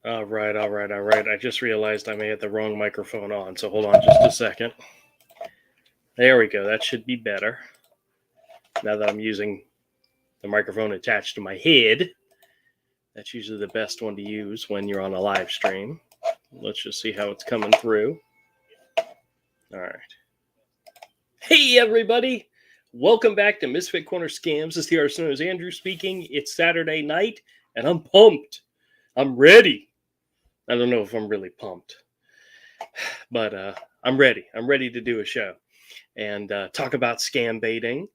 All right. I just realized I may have the wrong microphone on, so hold on just a second. There we go. That should be better. Now that I'm using the microphone attached to my head, that's usually the best one to use when you're on a live stream. Let's just see how it's coming through. All right. Hey, everybody. Welcome back to Misfit Corner Scams. This is the artist known as Andrew speaking. It's Saturday night, and I'm pumped. I'm ready. I don't know if I'm really pumped, but I'm ready. I'm ready to do a show and talk about scam baiting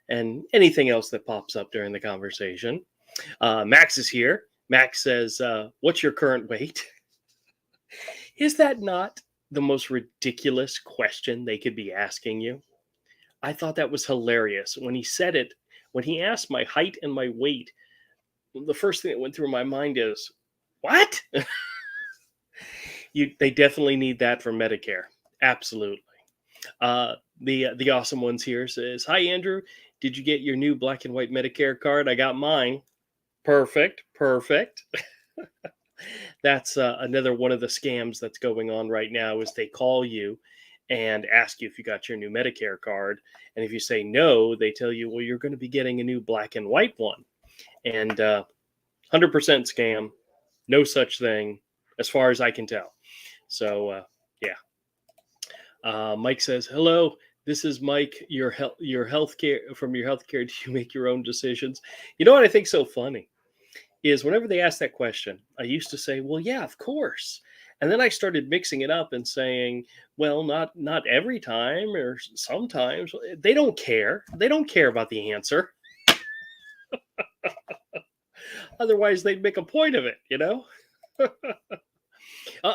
and anything else that pops up during the conversation. Max is here. Max says, "What's your current weight?" Is that not the most ridiculous question they could be asking you? I thought that was hilarious. When he said it, when he asked my height and my weight, the first thing that went through my mind is, what? They definitely need that for Medicare. Absolutely. The awesome ones here says, "Hi Andrew, did you get your new black and white Medicare card? I got mine." Perfect. That's another one of the scams that's going on right now. Is they call you and ask you if you got your new Medicare card, and if you say no, they tell you, well, you're going to be getting a new black and white one, and 100% scam. No such thing, as far as I can tell. So yeah. Mike says, "Hello, this is Mike. Your healthcare from your healthcare. Do you make your own decisions?" You know what I think so funny is whenever they ask that question, I used to say, "Well, yeah, of course," and then I started mixing it up and saying, "Well, not every time or sometimes." They don't care. They don't care about the answer. Otherwise, they'd make a point of it, you know.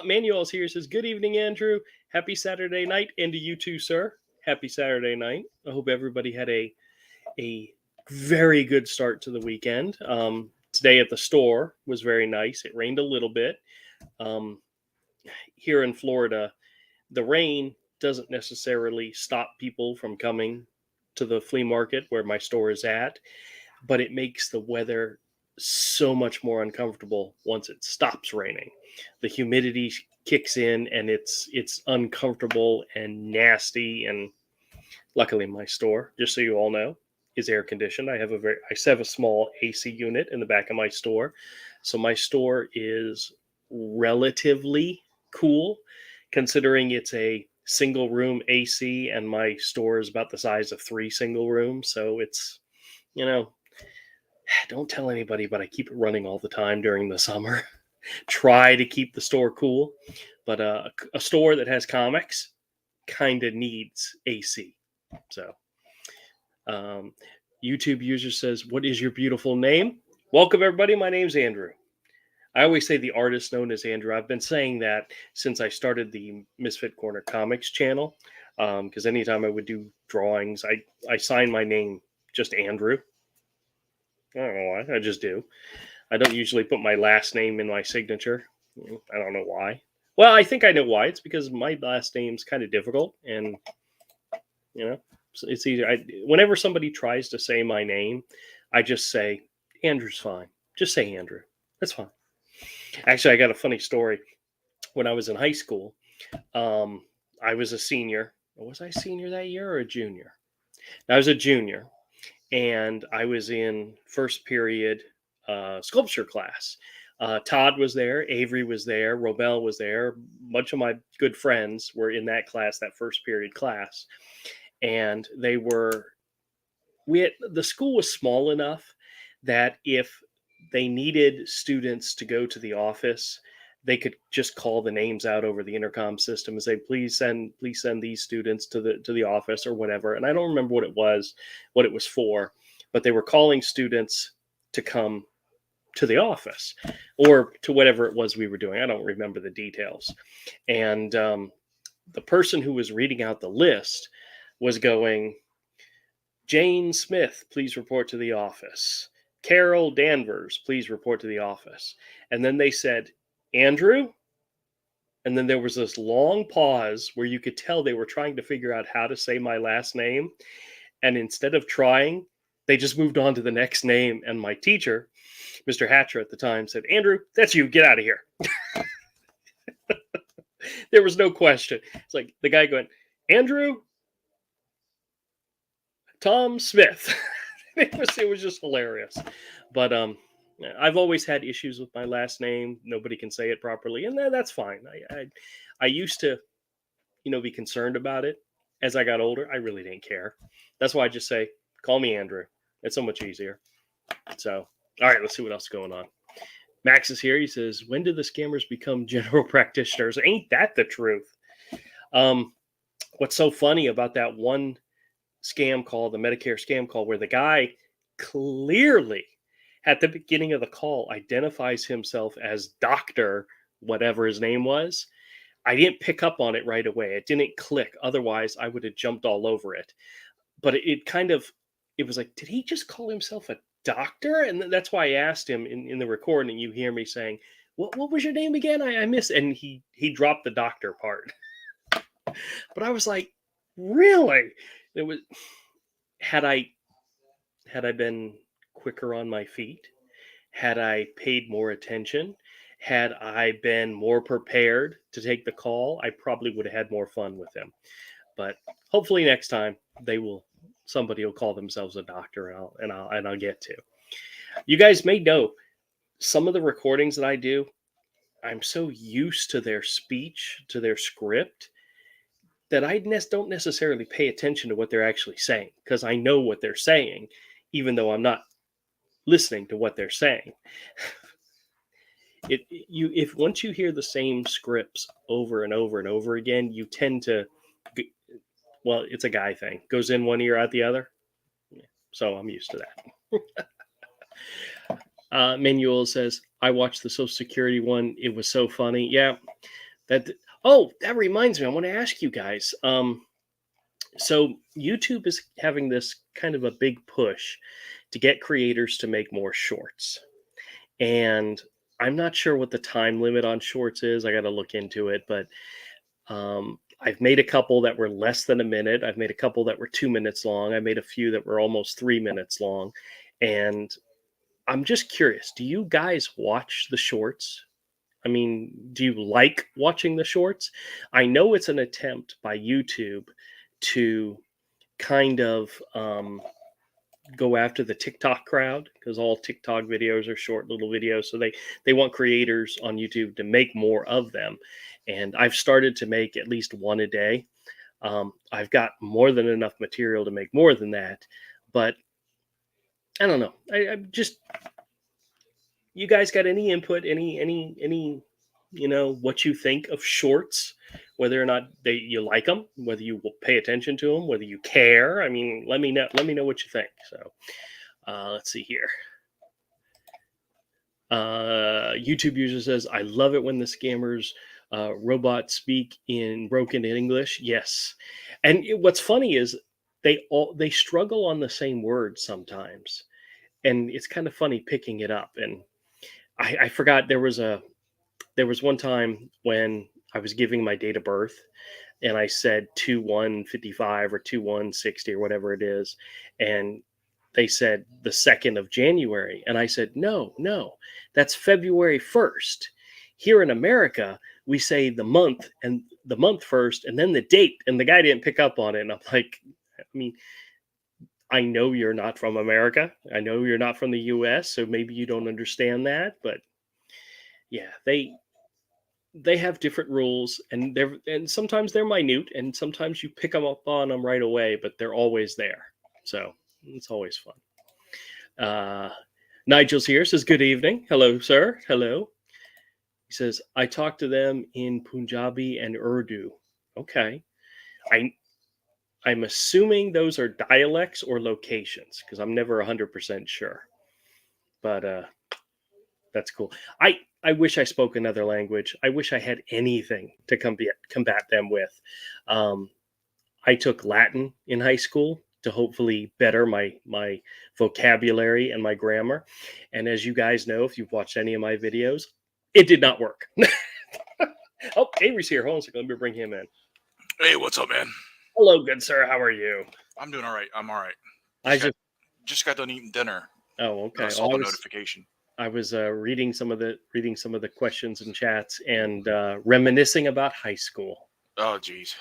Manuel's here, says, "Good evening, Andrew. Happy Saturday night, and to you too, sir. Happy Saturday night. I hope everybody had a very good start to the weekend. Today at the store was very nice. It rained a little bit. Here in Florida, the rain doesn't necessarily stop people from coming to the flea market where my store is at, but it makes the weather so much more uncomfortable once it stops raining. The humidity kicks in and it's uncomfortable and nasty. And luckily my store, just so you all know, is air conditioned. I have a small AC unit in the back of my store. So my store is relatively cool considering it's a single room AC and my store is about the size of 3 single rooms. So it's, you know, don't tell anybody, but I keep it running all the time during the summer. Try to keep the store cool, but a store that has comics kind of needs AC. So, YouTube user says, "What is your beautiful name?" Welcome, everybody. My name's Andrew. I always say the artist known as Andrew. I've been saying that since I started the Misfit Corner Comics channel, because anytime I would do drawings, I sign my name just Andrew. I don't know why. I just do. I don't usually put my last name in my signature. I don't know why. Well, I think I know why. It's because my last name's kind of difficult, and you know, it's easy. Whenever somebody tries to say my name, I just say Andrew's fine. Just say Andrew. That's fine. Actually, I got a funny story. When I was in high school, I was a senior. Was I a senior that year or a junior? I was a junior, and I was in first period sculpture class. Todd was there, Avery was there, Robel was there. A bunch of my good friends were in that class, that first period class, and the school was small enough that if they needed students to go to the office, they could just call the names out over the intercom system and say, please send these students to the office or whatever. And I don't remember what it was for, but they were calling students to come to the office or to whatever it was we were doing. I don't remember the details. And the person who was reading out the list was going, "Jane Smith, please report to the office. Carol Danvers, please report to the office." And then they said, "Andrew?" And then there was this long pause where you could tell they were trying to figure out how to say my last name. And instead of trying, they just moved on to the next name. And my teacher, Mr. Hatcher at the time said, Andrew, that's you. Get out of here. There was no question. It's like the guy going, Andrew, Tom Smith. It was just hilarious. But I've always had issues with my last name. Nobody can say it properly, and that's fine. I used to, be concerned about it. As I got older, I really didn't care. That's why I just say, call me Andrew. It's so much easier. So, all right, let's see what else is going on. Max is here. He says, when did the scammers become general practitioners? Ain't that the truth? What's so funny about that one scam call, the Medicare scam call, where the guy clearly at the beginning of the call identifies himself as Dr. whatever his name was. I didn't pick up on it right away. It didn't click. Otherwise, I would have jumped all over it. But it was like, did he just call himself a doctor? And that's why I asked him in the recording. You hear me saying, what was your name again? I missed. And he dropped the doctor part. But I was like, really? It was, had I been quicker on my feet, had I paid more attention, had I been more prepared to take the call, I probably would have had more fun with him. But hopefully next time somebody will call themselves a doctor, and I'll get to. You guys may know some of the recordings that I do, I'm so used to their speech, to their script, that I don't necessarily pay attention to what they're actually saying, because I know what they're saying, even though I'm not listening to what they're saying. If once you hear the same scripts over and over and over again, you tend to, well, it's a guy thing. Goes in one ear, out the other. Yeah, so I'm used to that. Manuel says, I watched the Social Security one. It was so funny. Yeah. That reminds me. I want to ask you guys. So YouTube is having this kind of a big push to get creators to make more shorts. And I'm not sure what the time limit on shorts is. I got to look into it, but I've made a couple that were less than a minute. I've made a couple that were 2 minutes long. I made a few that were almost 3 minutes long. And I'm just curious, do you guys watch the shorts? I mean, do you like watching the shorts? I know it's an attempt by YouTube to kind of go after the TikTok crowd, because all TikTok videos are short little videos. So they want creators on YouTube to make more of them. And I've started to make at least one a day. I've got more than enough material to make more than that. But I don't know. I'm just, you guys got any input, any what you think of shorts, whether or not you like them, whether you will pay attention to them, whether you care. I mean, let me know what you think. So let's see here. YouTube user says, I love it when the scammers robots speak in broken English. Yes. And what's funny is they struggle on the same words sometimes, and it's kind of funny picking it up. And I forgot there was one time when I was giving my date of birth, and I said 2155 or 2160 or whatever it is, and they said the 2nd of January, and I said no, that's February 1st. Here in America, we say the month first, and then the date, and the guy didn't pick up on it, and I'm like, I mean, I know you're not from America. I know you're not from the US, so maybe you don't understand that, but yeah, they have different rules, and sometimes they're minute, and sometimes you pick them up on them right away, but they're always there. So it's always fun. Nigel's here, says, good evening. Hello, sir. Hello. He says, I talk to them in Punjabi and Urdu. Okay. I'm assuming those are dialects or locations, because I'm never 100% sure. But that's cool. I wish I spoke another language. I wish I had anything to combat them with. I took Latin in high school to hopefully better my vocabulary and my grammar. And as you guys know, if you've watched any of my videos, it did not work. Oh, Avery's here. Hold on a second. Let me bring him in. Hey, what's up, man? Hello, good sir. How are you? I'm doing all right. I'm all right. I just got done eating dinner. Oh, okay. I saw the notification. I was reading some of the questions and chats and reminiscing about high school, Oh, geez.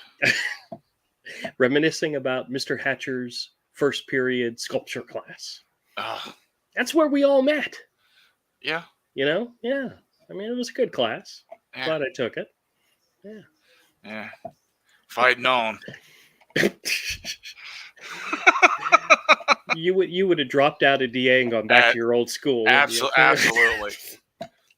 reminiscing about Mr. Hatcher's first period sculpture class. Uh, That's where we all met. yeah. Yeah. I mean, it was a good class. Yeah. Glad I took it. Yeah. Yeah. If I'd known. You would have dropped out of DA and gone back to your old school. Absolutely.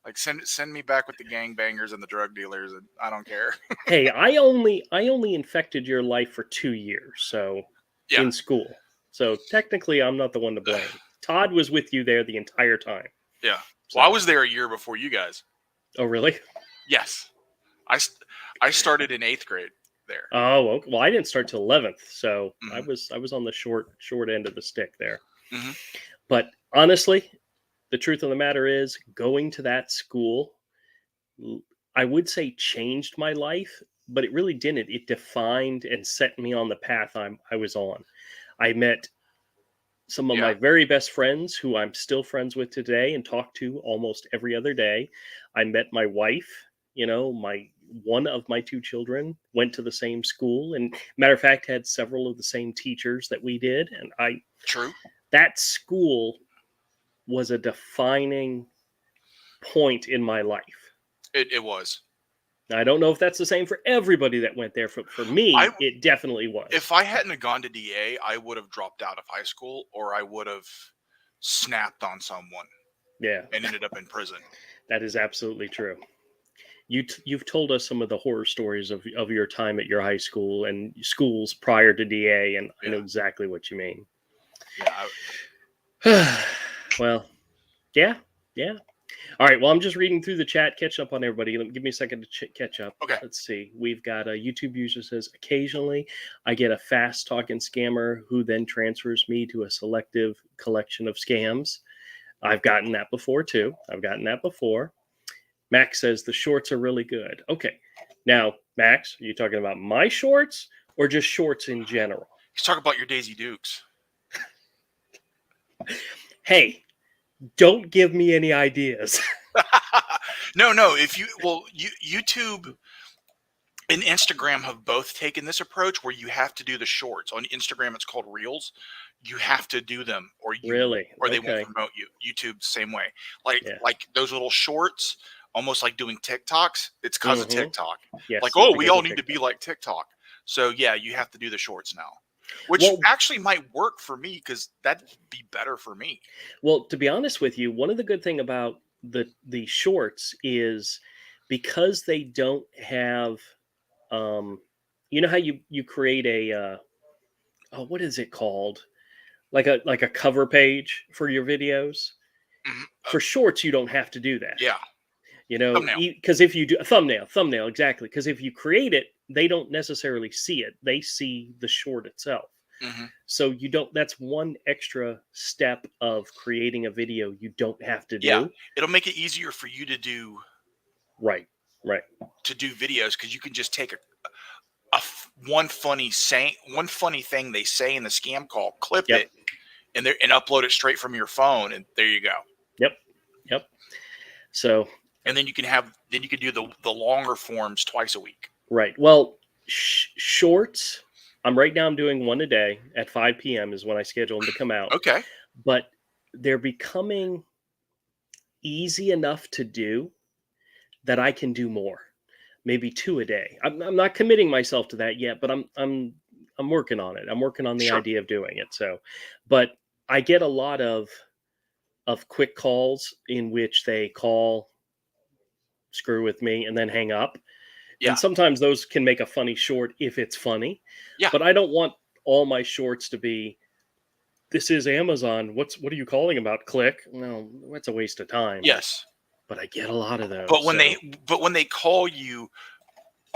Like send me back with the gangbangers and the drug dealers, and I don't care. Hey, I only infected your life for 2 years, so Yeah. in school. So technically, I'm not the one to blame. Todd was with you there the entire time. Yeah. So. Well, I was there a year before you guys. Oh, really? Yes. I started in 8th grade there. Oh, okay. Well, I didn't start till 11th, so I was on the short end of the stick there. Mm-hmm. But honestly, the truth of the matter is, going to that school, I would say changed my life, but it really didn't. It defined and set me on the path I was on. I met some of my very best friends who I'm still friends with today and talk to almost every other day. I met my wife, one of my 2 children went to the same school, and matter of fact, had several of the same teachers that we did. And that school was a defining point in my life. It was. Now, I don't know if that's the same for everybody that went there. For me, it definitely was. If I hadn't have gone to DA, I would have dropped out of high school, or I would have snapped on someone. Yeah. And ended up in prison. That is absolutely true. You've told us some of the horror stories of your time at your high school and schools prior to DA, and I know exactly what you mean. Yeah. Well, yeah. All right. Well, I'm just reading through the chat, catching up on everybody. Give me a second to catch up. Okay. Let's see. We've got a YouTube user says, occasionally I get a fast talking scammer who then transfers me to a selective collection of scams. I've gotten that before too. Max says the shorts are really good. Okay. Now, Max, are you talking about my shorts or just shorts in general? He's talking about your Daisy Dukes. Hey, don't give me any ideas. No. YouTube and Instagram have both taken this approach where you have to do the shorts. On Instagram, it's called Reels. You have to do them, or they won't promote you. YouTube, same way. Like those little shorts, almost like doing TikToks. It's because of TikTok. Yes, we all need to be like TikTok. So yeah, you have to do the shorts now. Which actually might work for me because that'd be better for me. Well, to be honest with you, one of the good thing about the shorts is because they don't have, you know how you create a, what is it called? Like a cover page for your videos. Mm-hmm. For shorts, you don't have to do that. Yeah. Because if you do a thumbnail, exactly. Because if you create it, they don't necessarily see it. They see the short itself. Mm-hmm. So you don't, that's one extra step of creating a video you don't have to do. Yeah. It'll make it easier for you to do. Right. To do videos because you can just take one funny thing they say in the scam call, clip it, and upload it straight from your phone, and there you go. Yep. So. And then you can do the longer forms twice a week. Right. Well, shorts. Right now I'm doing one a day at 5 p.m. is when I schedule them to come out. Okay. But they're becoming easy enough to do that I can do more. Maybe 2 a day. I'm not committing myself to that yet, but I'm working on it. I'm working on the idea of doing it. So, but I get a lot of quick calls in which they call, screw with me, and then hang up. Yeah. And sometimes those can make a funny short if it's funny. Yeah. But I don't want all my shorts to be, this is Amazon. What are you calling about? Click. No, that's a waste of time. Yes. But I get a lot of those. But when they call you,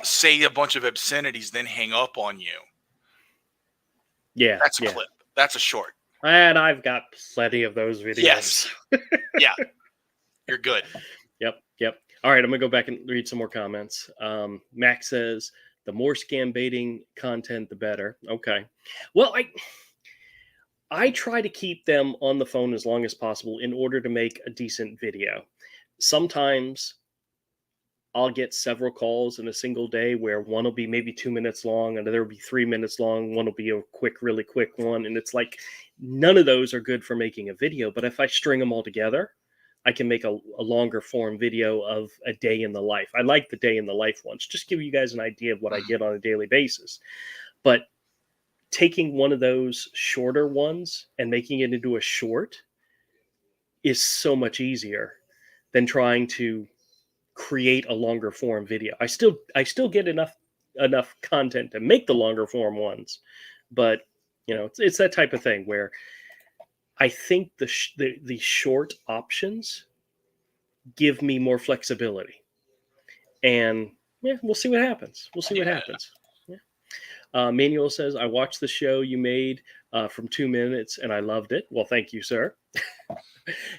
say a bunch of obscenities, then hang up on you. Yeah. That's a clip. That's a short. And I've got plenty of those videos. Yes. Yeah. You're good. Yep. All right, I'm going to go back and read some more comments. Max says, the more scam baiting content, the better. Okay. Well, I try to keep them on the phone as long as possible in order to make a decent video. Sometimes I'll get several calls in a single day where one will be maybe 2 minutes long, another will be 3 minutes long, one will be a quick, really quick one. And it's like none of those are good for making a video. But if I string them all together, I can make a longer form video of a day in the life. I like the day in the life ones, just give you guys an idea of what I get on a daily basis. But taking one of those shorter ones and making it into a short is so much easier than trying to create a longer form video. I still get enough content to make the longer form ones, but it's that type of thing where I think the short options give me more flexibility, and yeah, we'll see what happens. Yeah. Manuel says, I watched the show you made from 2 minutes and I loved it. Well, thank you, sir.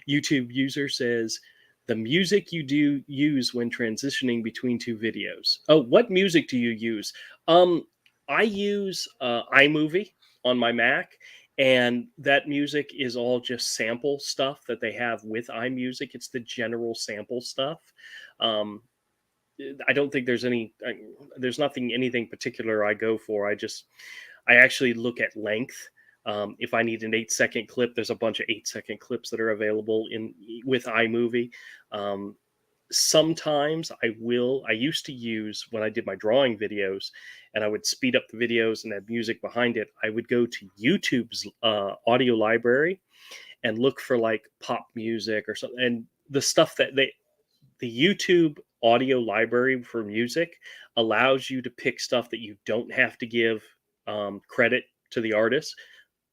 YouTube user says, the music you do use when transitioning between two videos. Oh, what music do you use? I use iMovie on my Mac, and that music is all just sample stuff that they have with iMusic. It's the general sample stuff. I don't think there's anything particular I go for. I actually look at length. If I need an 8-second clip, there's a bunch of 8-second clips that are available with iMovie. Sometimes I used to use, when I did my drawing videos and I would speed up the videos and have music behind it, I would go to YouTube's audio library and look for like pop music or something. And the stuff that the YouTube audio library for music allows you to pick stuff that you don't have to give credit to the artist.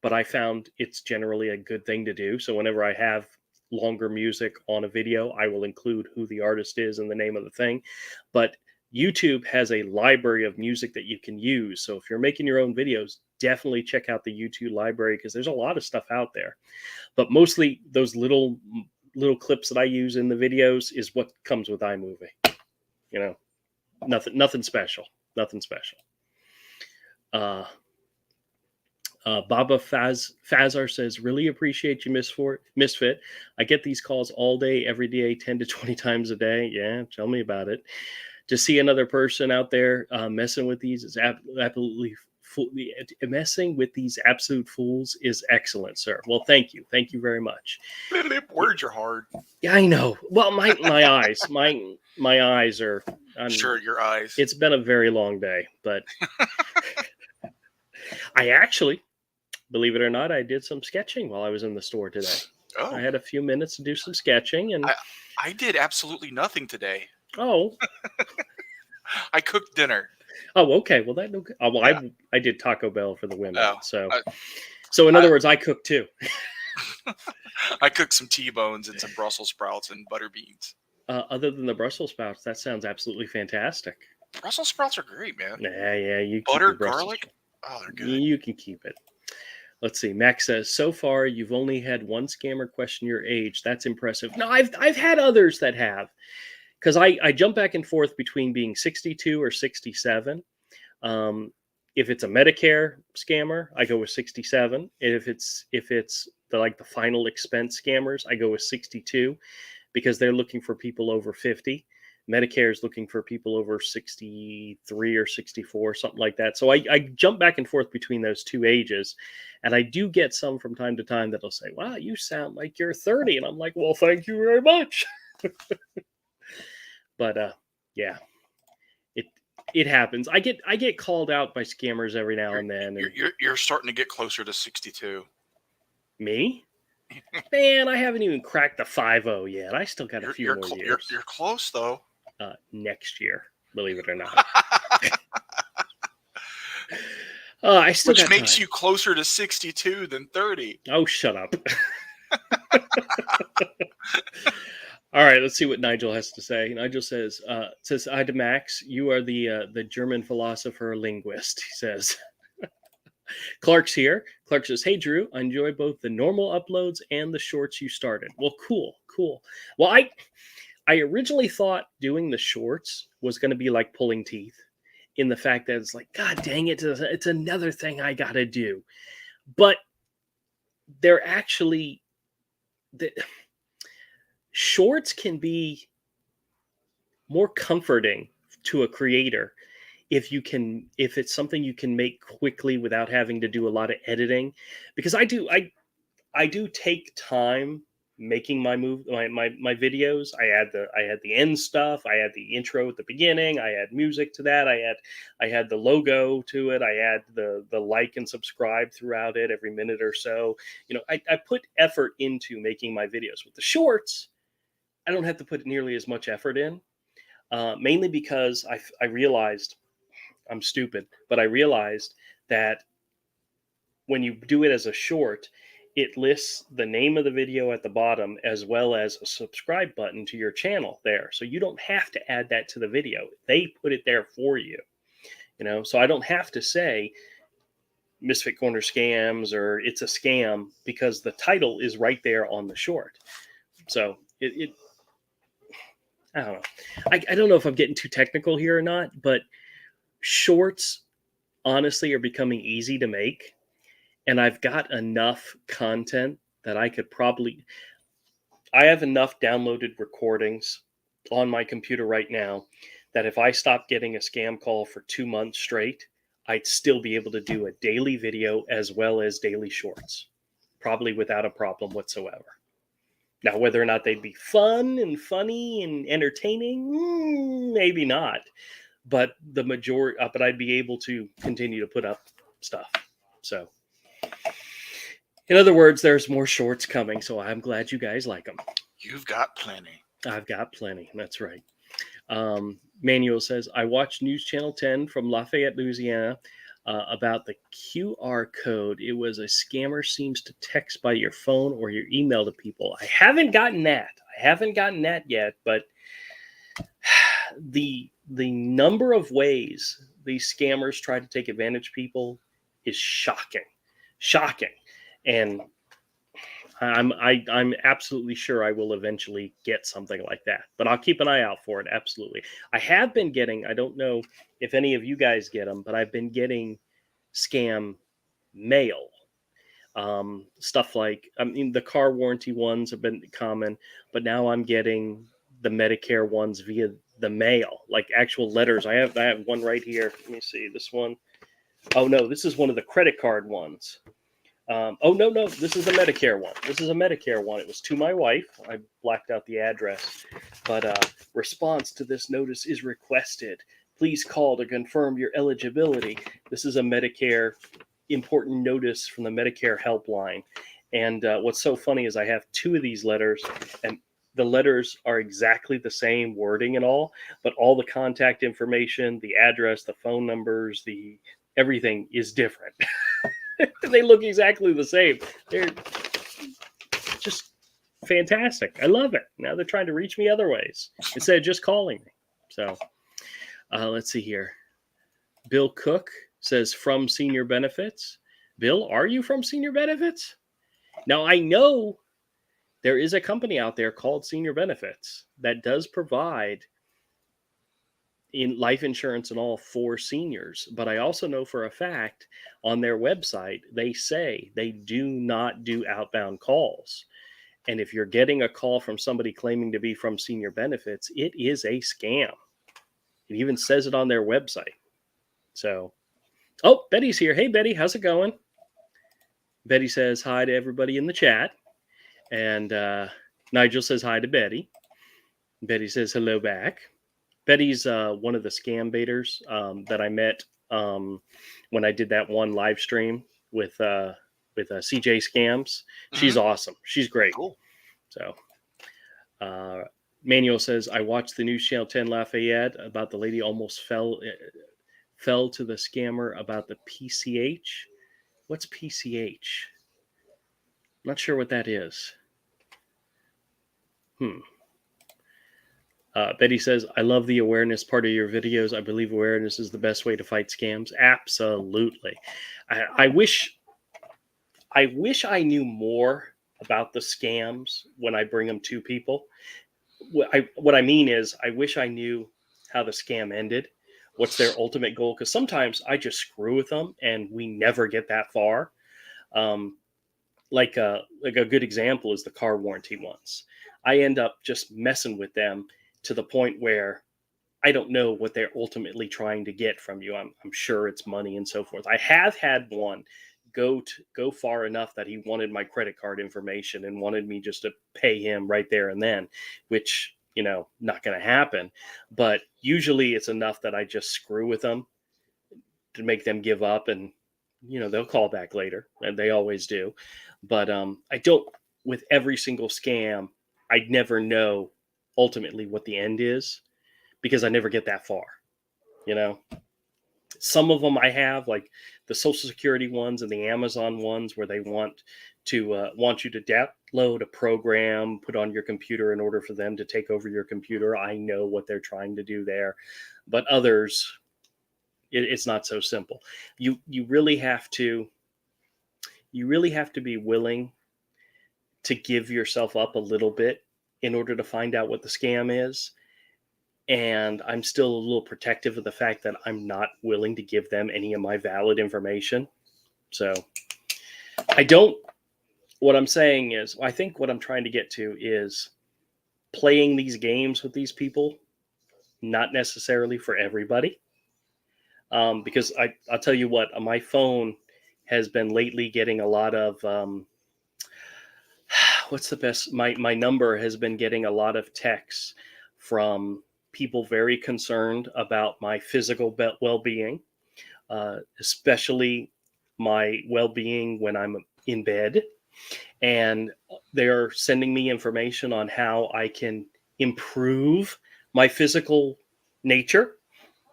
But I found it's generally a good thing to do. So whenever I have longer music on a video, I will include who the artist is and the name of the thing. But YouTube has a library of music that you can use. So if you're making your own videos, definitely check out the YouTube library because there's a lot of stuff out there. But mostly those little clips that I use in the videos is what comes with iMovie. Nothing special. Baba Fazar says, really appreciate you, Misfit. I get these calls all day, every day, 10 to 20 times a day. Yeah, tell me about it. To see another person out there messing with these is absolutely messing with these absolute fools is excellent, sir. Well, thank you very much. Words are hard. Yeah, I know. Well, my eyes, my eyes are. Sure, your eyes. It's been a very long day, but I actually, believe it or not, I did some sketching while I was in the store today. Oh. I had a few minutes to do some sketching, and I did absolutely nothing today. Oh. I cooked dinner. Oh, okay. Well, yeah. I did Taco Bell for the women. Oh, so in other words, I cooked too. I cooked some T-bones and some Brussels sprouts and butter beans. Other than the Brussels sprouts, that sounds absolutely fantastic. Brussels sprouts are great, man. Yeah. You butter, garlic. Oh, they're good. You can keep it. Let's see. Max says, so far you've only had one scammer question your age. That's impressive. No, I've had others that have, because I jump back and forth between being 62 or 67. If it's a Medicare scammer, I go with 67. If it's the final expense scammers, I go with 62, because they're looking for people over 50. Medicare is looking for people over 63 or 64, something like that. So I jump back and forth between those two ages. And I do get some from time to time that'll say, wow, you sound like you're 30. And I'm like, well, thank you very much. But yeah, it happens. I get called out by scammers every now and then. And you're starting to get closer to 62. Me? Man, I haven't even cracked the 50 yet. I still got a few more years. You're close, though. Next year, believe it or not. I still Which got makes time. You closer to 62 than 30. Oh, shut up. All right, let's see what Nigel has to say. Nigel says, hi to Max. You are the German philosopher linguist, he says. Clark's here. Clark says, hey, Drew, I enjoy both the normal uploads and the shorts you started. Well, cool. Well, I originally thought doing the shorts was going to be like pulling teeth, in the fact that it's like, God dang it, it's another thing I got to do. But they're actually, the shorts can be more comforting to a creator if it's something you can make quickly without having to do a lot of editing, because I do take time making my videos. I had the end stuff, I had the intro at the beginning, I had music to that, I had the logo to it, I had the like and subscribe throughout it every minute or so. I put effort into making my videos. With the shorts, I don't have to put nearly as much effort in, mainly because I realized I'm stupid, but I realized that when you do it as a short, it lists the name of the video at the bottom as well as a subscribe button to your channel there. So you don't have to add that to the video. They put it there for you, so I don't have to say Misfit Corner Scams or It's a Scam, because the title is right there on the short. So it I don't know. I don't know if I'm getting too technical here or not, but shorts honestly are becoming easy to make. And I've got enough content that I have enough downloaded recordings on my computer right now that if I stopped getting a scam call for 2 months straight, I'd still be able to do a daily video as well as daily shorts, probably without a problem whatsoever. Now, whether or not they'd be fun and funny and entertaining, maybe not. But but I'd be able to continue to put up stuff. So, in other words, there's more shorts coming, so I'm glad you guys like them. You've got plenty. I've got plenty. That's right. Manuel says, I watched News Channel 10 from Lafayette, Louisiana, about the QR code. It was a scammer seems to text by your phone or your email to people. I haven't gotten that. Yet, but the number of ways these scammers try to take advantage of people is shocking. And I'm absolutely sure I will eventually get something like that, but I'll keep an eye out for it. Absolutely. I have been getting, I don't know if any of you guys get them, but I've been getting scam mail. Stuff like, the car warranty ones have been common, but now I'm getting the Medicare ones via the mail, like actual letters. I have one right here. Let me see this one. Oh no, this is one of the credit card ones. Oh, no, this is a Medicare one. It was to my wife. I blacked out the address. But response to this notice is requested. Please call to confirm your eligibility. This is a Medicare important notice from the Medicare helpline. And what's so funny is I have two of these letters, and the letters are exactly the same wording and all, but all the contact information, the address, the phone numbers, everything is different. They look exactly the same. They're just fantastic. I love it. Now they're trying to reach me other ways instead of just calling me. So let's see here. Bill Cook says, from Senior Benefits. Bill, are you from Senior Benefits? Now, I know there is a company out there called Senior Benefits that does provide in life insurance and all for seniors. But I also know for a fact on their website, they say they do not do outbound calls. And if you're getting a call from somebody claiming to be from Senior Benefits, it is a scam. It even says it on their website. So, oh, Betty's here. Hey, Betty, how's it going? Betty says hi to everybody in the chat. And Nigel says hi to Betty. Betty says hello back. Betty's one of the scam baiters that I met when I did that one live stream with CJ Scams. She's awesome. She's great. Cool. So Manuel says, I watched the News Channel 10 Lafayette about the lady almost fell to the scammer about the PCH. What's PCH? I'm not sure what that is. Betty says, I love the awareness part of your videos. I believe awareness is the best way to fight scams. Absolutely. I wish I knew more about the scams when I bring them to people. What I mean is, I wish I knew how the scam ended. What's their ultimate goal? Because sometimes I just screw with them and we never get that far. like a good example is the car warranty ones. I end up just messing with them to the point where I don't know what they're ultimately trying to get from you. I'm sure it's money and so forth. I have had one go far enough that he wanted my credit card information and wanted me just to pay him right there and then, which, not going to happen. But usually it's enough that I just screw with them to make them give up, and they'll call back later, and they always do. But I don't, with every single scam, I never know ultimately what the end is, because I never get that far. Some of them I have, like the Social Security ones and the Amazon ones, where they want you to download a program, put on your computer in order for them to take over your computer. I know what they're trying to do there, but others, it's not so simple. You really have to be willing to give yourself up a little bit in order to find out what the scam is. And I'm still a little protective of the fact that I'm not willing to give them any of my valid information. So what I'm saying is, I think what I'm trying to get to is playing these games with these people, not necessarily for everybody. Because I'll tell you what, my phone has been lately getting a lot of, what's the best? My number has been getting a lot of texts from people very concerned about my physical well-being, especially my well-being when I'm in bed. And they're sending me information on how I can improve my physical nature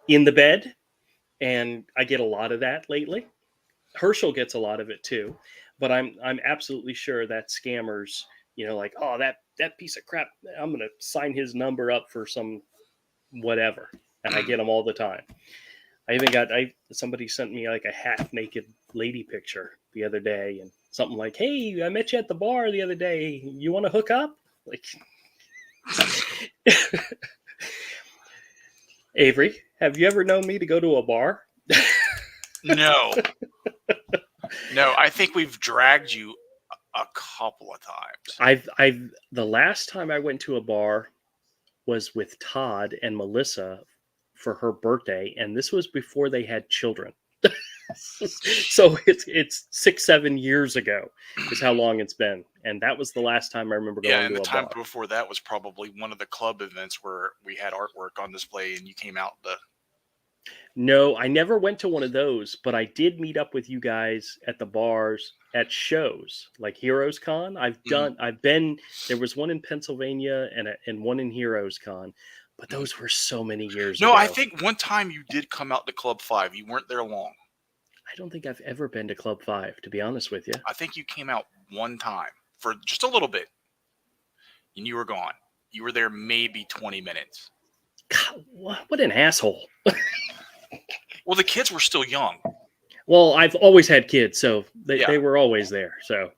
in the bed. And I get a lot of that lately. Herschel gets a lot of it too, but I'm absolutely sure that scammers, like, oh, that piece of crap, I'm going to sign his number up for some whatever, and I get them all the time. I even got somebody sent me like a half naked lady picture the other day, and something like, "Hey, I met you at the bar the other day. You want to hook up?" Like, Avery, have you ever known me to go to a bar? No. No, I think we've dragged you a couple of times. The last time I went to a bar was with Todd and Melissa for her birthday, and this was before they had children. So it's 6-7 years ago is how long it's been, and that was the last time I remember going to a bar. Yeah, and the time before that was probably one of the club events where we had artwork on display and you came out the... No, I never went to one of those, but I did meet up with you guys at the bars at shows like Heroes Con. I've been, there was one in Pennsylvania and one in Heroes Con, but those were so many years ago. No, I think one time you did come out to Club 5. You weren't there long. I don't think I've ever been to Club 5, to be honest with you. I think you came out one time for just a little bit, and you were gone. You were there maybe 20 minutes. God, what an asshole. Well, the kids were still young. Well, I've always had kids, so they were always there. So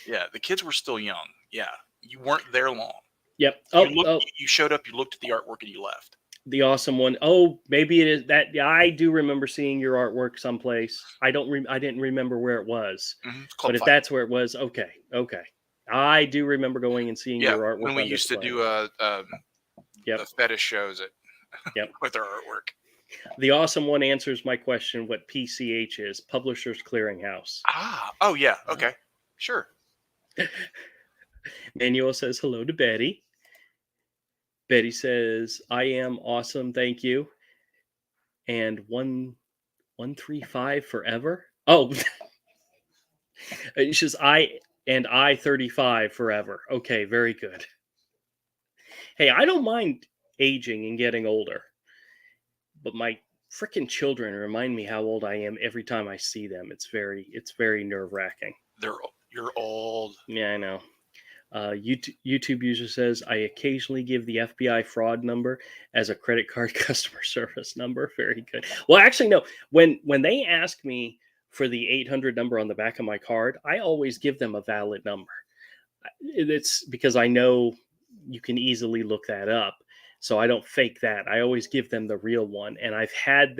yeah, the kids were still young. Yeah, you weren't there long. Yep. You showed up, you looked at the artwork, and you left. The awesome one. Oh, maybe it is that. Yeah, I do remember seeing your artwork someplace. I didn't remember where it was. But if that's where it was, okay. I do remember going and seeing your artwork. When we used to do the fetish shows with our artwork. The awesome one answers my question: what PCH is? Publishers Clearinghouse. Oh yeah. Okay. Sure. Manuel says hello to Betty. Betty says, "I am awesome, thank you." And 135 forever. Oh, she says, I 35 forever. Okay, very good. Hey, I don't mind aging and getting older, but my freaking children remind me how old I am every time I see them. It's very nerve-wracking. You're old. Yeah, I know. YouTube user says, I occasionally give the FBI fraud number as a credit card customer service number. Very good. Well, actually, no. When they ask me for the 800 number on the back of my card, I always give them a valid number. It's because I know you can easily look that up. So I don't fake that. I always give them the real one. And I've had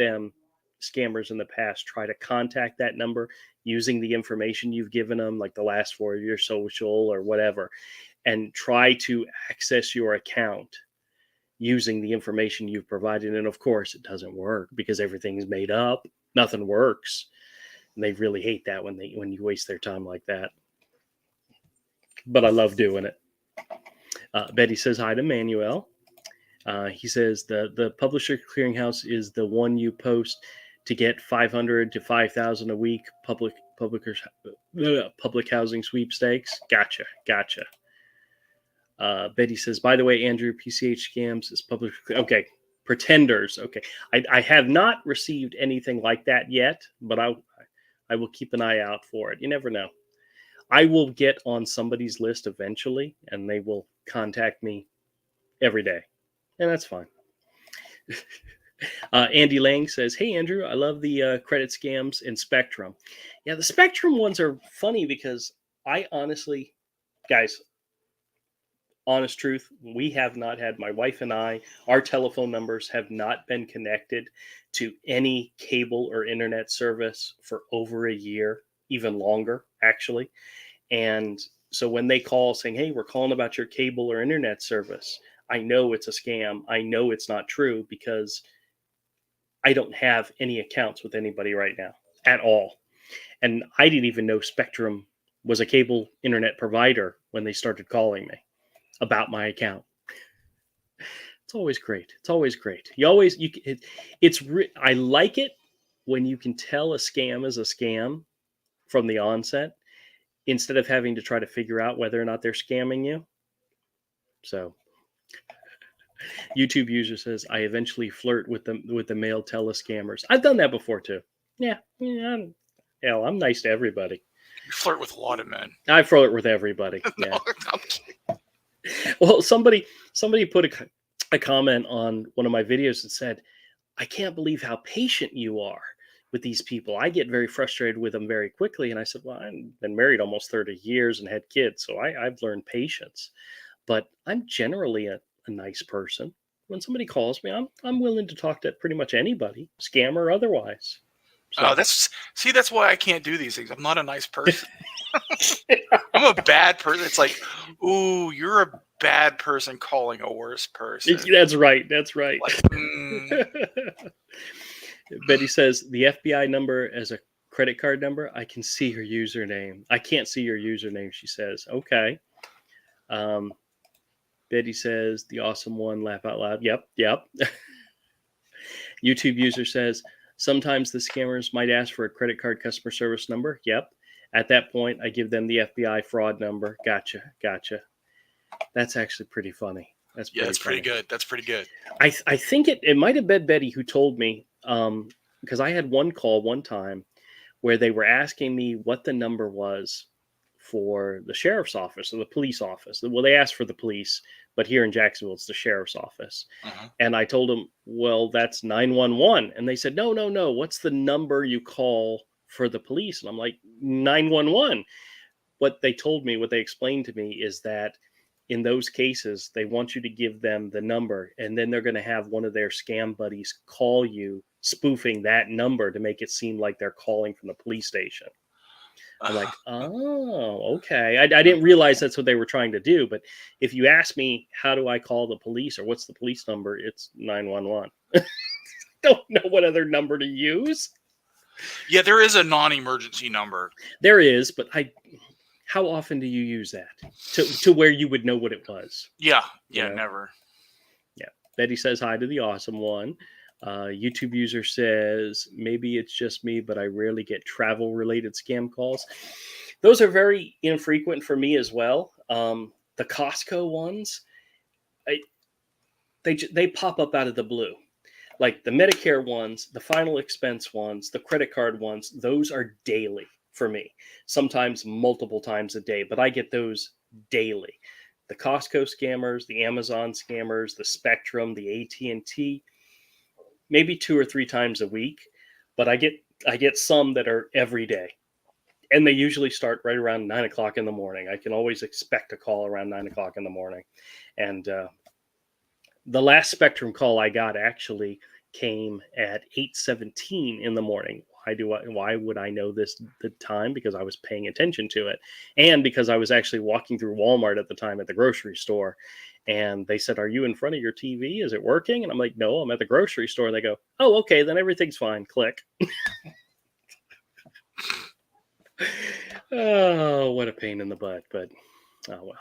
scammers in the past, try to contact that number, using the information you've given them, like the last 4 of your social or whatever, and try to access your account using the information you've provided. And of course, it doesn't work because everything's made up. Nothing works. And they really hate that when you waste their time like that. But I love doing it. Betty says hi to Manuel. He says the publisher clearinghouse is the one you post to get 500 to 5,000 a week public housing sweepstakes. Gotcha. Betty says, by the way, Andrew, PCH scams is public. Okay, pretenders. Okay, I have not received anything like that yet, but I will keep an eye out for it. You never know. I will get on somebody's list eventually, and they will contact me every day, and that's fine. Andy Lang says, hey, Andrew, I love the credit scams in Spectrum. Yeah, the Spectrum ones are funny because I honestly, guys, honest truth, we have not had, my wife and I, our telephone numbers have not been connected to any cable or internet service for over a year, even longer, actually. And so when they call saying, hey, we're calling about your cable or internet service, I know it's a scam. I know it's not true because I don't have any accounts with anybody right now at all. And I didn't even know Spectrum was a cable internet provider when they started calling me about my account. It's always great. I like it when you can tell a scam is a scam from the onset instead of having to try to figure out whether or not they're scamming you. So YouTube user says, I eventually flirt with the male telescammers. I've done that before too. Yeah. Hell, I'm nice to everybody. You flirt with a lot of men. I flirt with everybody. No, Yeah. I'm kidding. Well, somebody put a comment on one of my videos that said, I can't believe how patient you are with these people. I get very frustrated with them very quickly. And I said, well, I've been married almost 30 years and had kids, so I've learned patience. But I'm generally a nice person. When somebody calls me, I'm willing to talk to pretty much anybody, scam or otherwise. So. That's why I can't do these things. I'm not a nice person. I'm a bad person. It's like, ooh, you're a bad person calling a worse person. That's right. Like, Betty says the FBI number as a credit card number. I can see her username. I can't see your username, she says. Okay. Betty says the awesome one, laugh out loud. Yep. YouTube user says sometimes the scammers might ask for a credit card customer service number. Yep. At that point, I give them the FBI fraud number. Gotcha. That's actually pretty funny. That's pretty good. That's pretty good. I think it might have been Betty who told me, because I had one call one time where they were asking me what the number was for the sheriff's office or the police office. Well, they asked for the police, but here in Jacksonville, it's the sheriff's office. Uh-huh. And I told them, well, that's 911. And they said, no. What's the number you call for the police? And I'm like, 911. What they explained to me is that in those cases, they want you to give them the number, and then they're going to have one of their scam buddies call you, spoofing that number to make it seem like they're calling from the police station. I'm like, oh, okay. I didn't realize that's what they were trying to do. But if you ask me, how do I call the police or what's the police number? It's 911. Don't know what other number to use. Yeah, there is a non-emergency number. There is, but how often do you use that to where you would know what it was? Yeah, never. Yeah. Betty says hi to the awesome one. YouTube user says, maybe it's just me, but I rarely get travel-related scam calls. Those are very infrequent for me as well. The Costco ones, they pop up out of the blue. Like the Medicare ones, the final expense ones, the credit card ones, those are daily for me. Sometimes multiple times a day, but I get those daily. The Costco scammers, the Amazon scammers, the Spectrum, the AT&T, maybe 2 or 3 times a week, but I get some that are every day, and they usually start right around 9 o'clock in the morning. I can always expect a call around 9 o'clock in the morning. And the last Spectrum call I got actually came at 8:17 in the morning. Why would I know the time? Because I was paying attention to it, and because I was actually walking through Walmart at the time at the grocery store, and they said, "Are you in front of your TV? Is it working?" And I'm like, "No, I'm at the grocery store." And they go, "Oh, okay, then everything's fine." Click. Oh, what a pain in the butt, but oh well.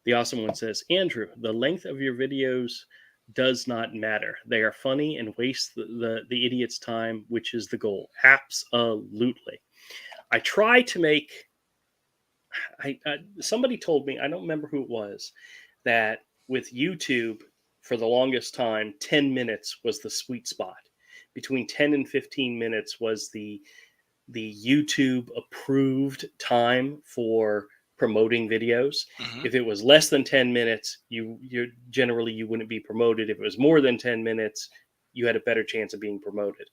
The awesome one says, Andrew, the length of your videos does not matter. They are funny and waste the idiot's time, which is the goal. Absolutely. I try to make. Somebody told me, I don't remember who it was, that with YouTube for the longest time, 10 minutes was the sweet spot. Between 10 and 15 minutes was the YouTube approved time for promoting videos. Mm-hmm. If it was less than 10 minutes, you generally you wouldn't be promoted. If it was more than 10 minutes, you had a better chance of being promoted.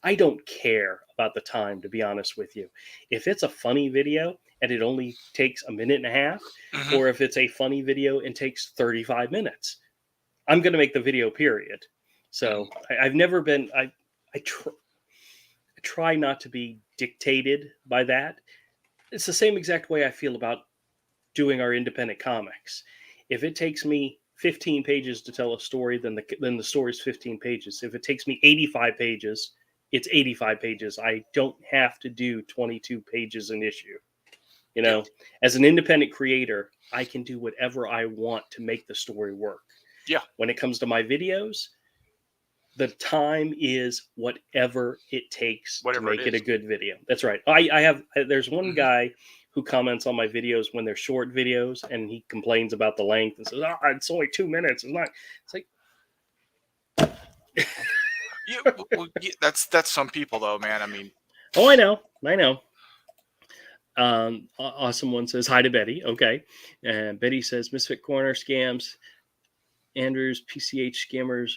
I don't care about the time, to be honest with you. If it's a funny video and it only takes a minute and a half, Mm-hmm. or if it's a funny video and takes 35 minutes, I'm going to make the video, period. So I've never been, I try not to be dictated by that. It's the same exact way I feel about doing our independent comics. If it takes me 15 pages to tell a story, then the story's 15 pages. If it takes me 85 pages, it's 85 pages. I don't have to do 22 pages an issue. You know, as an independent creator, I can do whatever I want to make the story work. Yeah. When it comes to my videos, the time is whatever it takes to make it a good video. That's right. There's one guy who comments on my videos when they're short videos, and he complains about the length and says, it's only 2 minutes. It's like, that's some people though, man. I mean, oh, I know. Awesome one says, hi to Betty. Okay. And Betty says, Misfit Corner scams. Andrew's PCH scammers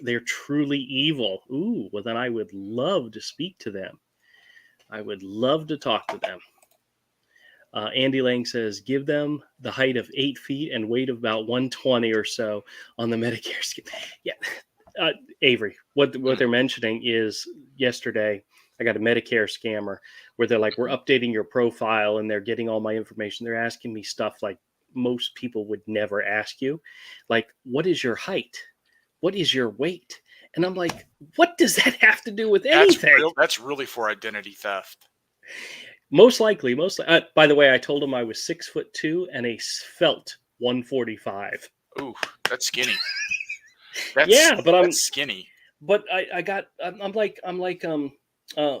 they're truly evil. Ooh, well then I would love to speak to them. I would love to talk to them. Andy Lang says, give them the height of 8 feet and weight of about 120 or so on the Medicare scheme. Yeah. Avery, what they're mentioning is yesterday I got a Medicare scammer where they're like, we're updating your profile and they're getting all my information. They're asking me stuff like most people would never ask you. Like, what is your height? What is your weight? And I'm like, what does that have to do with anything? That's really for identity theft. Most likely. By the way, I told him I was 6'2" and a svelte 145. Ooh, that's skinny. That's skinny. But I'm like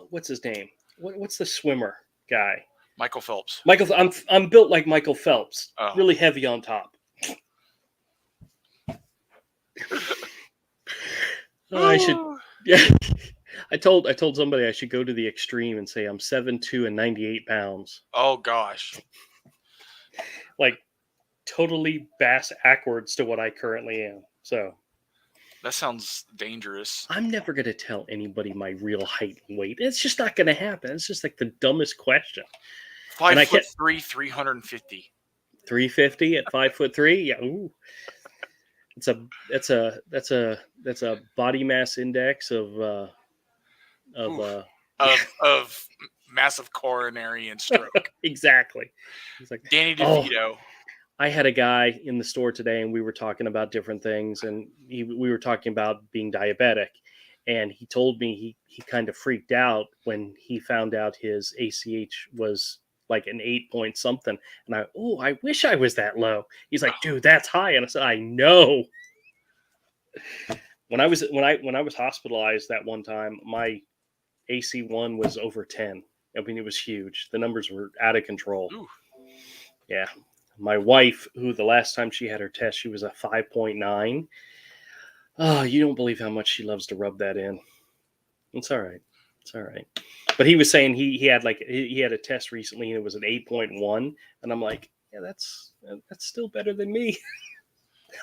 what's his name? What's the swimmer guy? Michael Phelps. I'm built like Michael Phelps. Oh. Really heavy on top. I should. Yeah. I told somebody I should go to the extreme and say I'm 7'2" and 98 pounds. Oh gosh. Like totally bass backwards to what I currently am. So that sounds dangerous. I'm never going to tell anybody my real height and weight. It's just not going to happen. It's just like the dumbest question. 5'3", 350. 350 at 5'3"? Yeah. Ooh. That's a body mass index of massive coronary and stroke. Exactly. It's like Danny DeVito. I had a guy in the store today, and we were talking about different things, and we were talking about being diabetic, and he told me he kind of freaked out when he found out his ACH was like an 8 point something, and I wish I was that low. He's like, dude, that's high, and I said, I know. When I was hospitalized that one time, my AC1 was over 10. I mean, it was huge. The numbers were out of control. Ooh. Yeah. My wife, who the last time she had her test, she was a 5.9. Oh, you don't believe how much she loves to rub that in. It's all right. But he was saying he had a test recently and it was an 8.1, and I'm like, yeah, that's still better than me.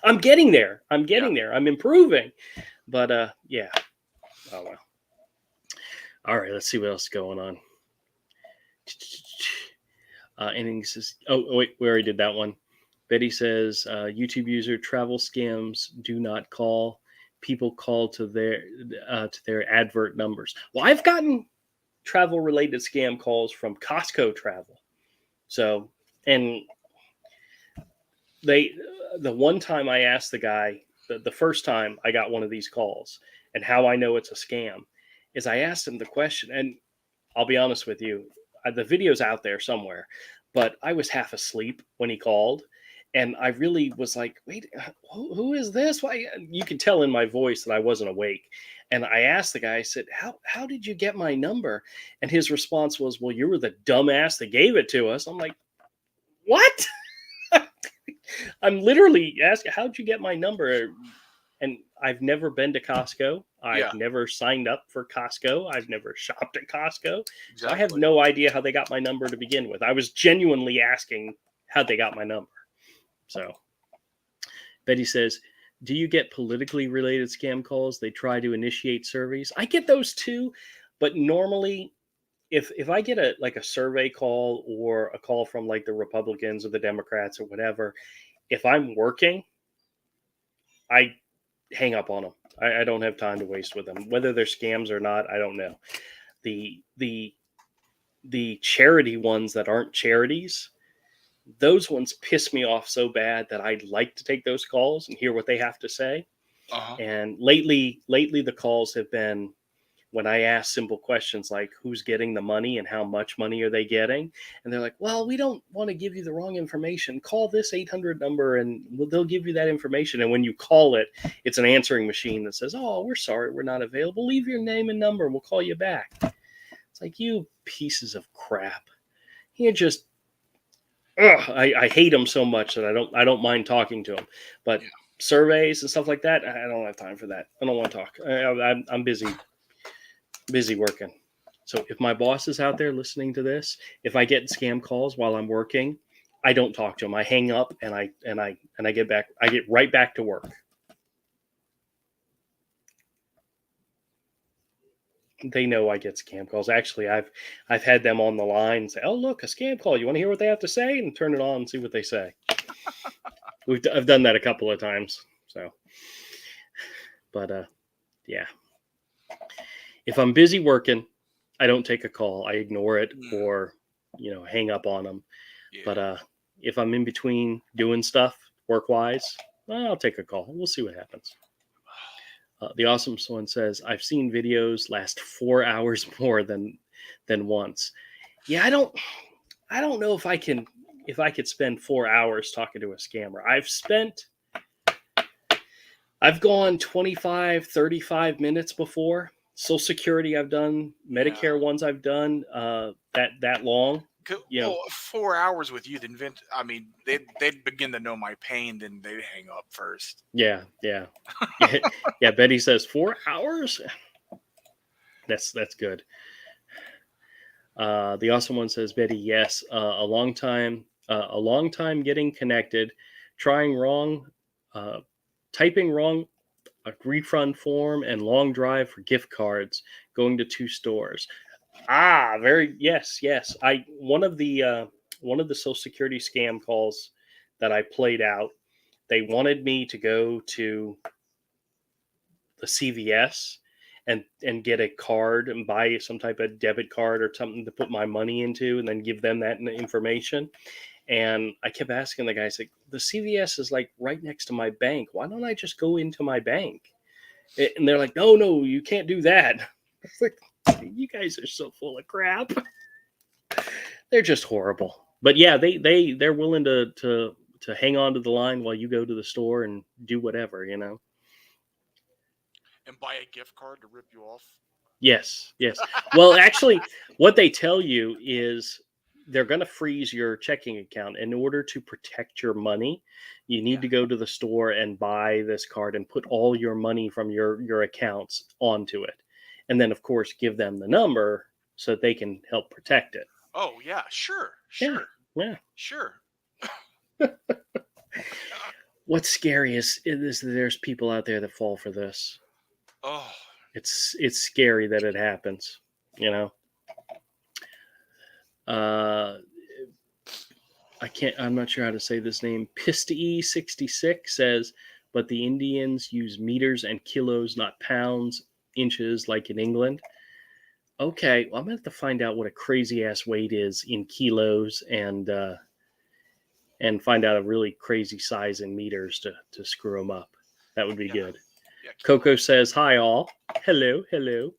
I'm getting there. I'm improving. But yeah. Oh well. All right, let's see what else is going on. And he says, oh wait, we already did that one. Betty says, YouTube user, travel scams do not call. People call to their advert numbers. Well, I've gotten travel related scam calls from Costco travel. So, and the one time I asked the guy, the first time I got one of these calls, and how I know it's a scam is I asked him the question, and I'll be honest with you, the video's out there somewhere, but I was half asleep when he called, and I really was like, wait, who is this? Why? You can tell in my voice that I wasn't awake. And I asked the guy, I said, how did you get my number? And his response was, well, you were the dumbass that gave it to us. I'm like, what? I'm literally asking, how'd you get my number? And I've never been to Costco. I've never signed up for Costco. I've never shopped at Costco. Exactly. So I have no idea how they got my number to begin with. I was genuinely asking how they got my number. So Betty says, do you get politically related scam calls? They try to initiate surveys. I get those too, but normally if I get a survey call or a call from like the Republicans or the Democrats or whatever, if I'm working, I hang up on them. I don't have time to waste with them. Whether they're scams or not, I don't know. The charity ones that aren't charities, those ones piss me off so bad that I'd like to take those calls and hear what they have to say. And lately the calls have been when I ask simple questions like who's getting the money and how much money are they getting? And they're like, well, we don't want to give you the wrong information. Call this 800 number and they'll give you that information. And when you call it, it's an answering machine that says, oh, we're sorry, we're not available. Leave your name and number and we'll call you back. It's like, you pieces of crap. You're just, I hate them so much that I don't mind talking to them. But surveys and stuff like that, I don't have time for that. I don't want to talk. I'm busy working. So if my boss is out there listening to this, if I get scam calls while I'm working, I don't talk to them. I hang up and I get right back to work. They know I get scam calls. Actually, I've had them on the line and say, "Oh, look, a scam call. You want to hear what they have to say?" And turn it on and see what they say. I've done that a couple of times. So, but yeah. If I'm busy working, I don't take a call. I ignore it or, hang up on them. Yeah. But if I'm in between doing stuff work-wise, I'll take a call. We'll see what happens. The awesome one says, I've seen videos last 4 hours more than once. Yeah, I don't know if I could spend 4 hours talking to a scammer. I've gone 25, 35 minutes before. Social Security I've done, Medicare ones I've done, that long. 4 hours with you, then they'd begin to know my pain, then they'd hang up first. Yeah. Yeah, Betty says 4 hours. That's good. The awesome one says, Betty, yes, a long time getting connected, trying wrong, typing wrong, a refund form, and long drive for gift cards, going to 2 stores. Yes. One of the Social Security scam calls that I played out, they wanted me to go to the CVS and get a card and buy some type of debit card or something to put my money into and then give them that information. And I kept asking the guys, like, the CVS is like right next to my bank. Why don't I just go into my bank? And they're like, no, you can't do that. It's like, you guys are so full of crap. They're just horrible. But yeah, they're willing to hang on to the line while you go to the store and do whatever, And buy a gift card to rip you off. Yes. Well, actually, what they tell you is they're going to freeze your checking account. In order to protect your money, you need to go to the store and buy this card and put all your money from your accounts onto it. And then, of course, give them the number so that they can help protect it. Oh, yeah, sure. Yeah. Sure. What's scary is there's people out there that fall for this. Oh. It's scary that it happens, I'm not sure how to say this name. Piste66 says, but the Indians use meters and kilos, not pounds, inches, like in England. Okay, well, I'm gonna have to find out what a crazy ass weight is in kilos and find out a really crazy size in meters to screw them up. That would be good. Yeah. Coco says hi all. Hello, hello.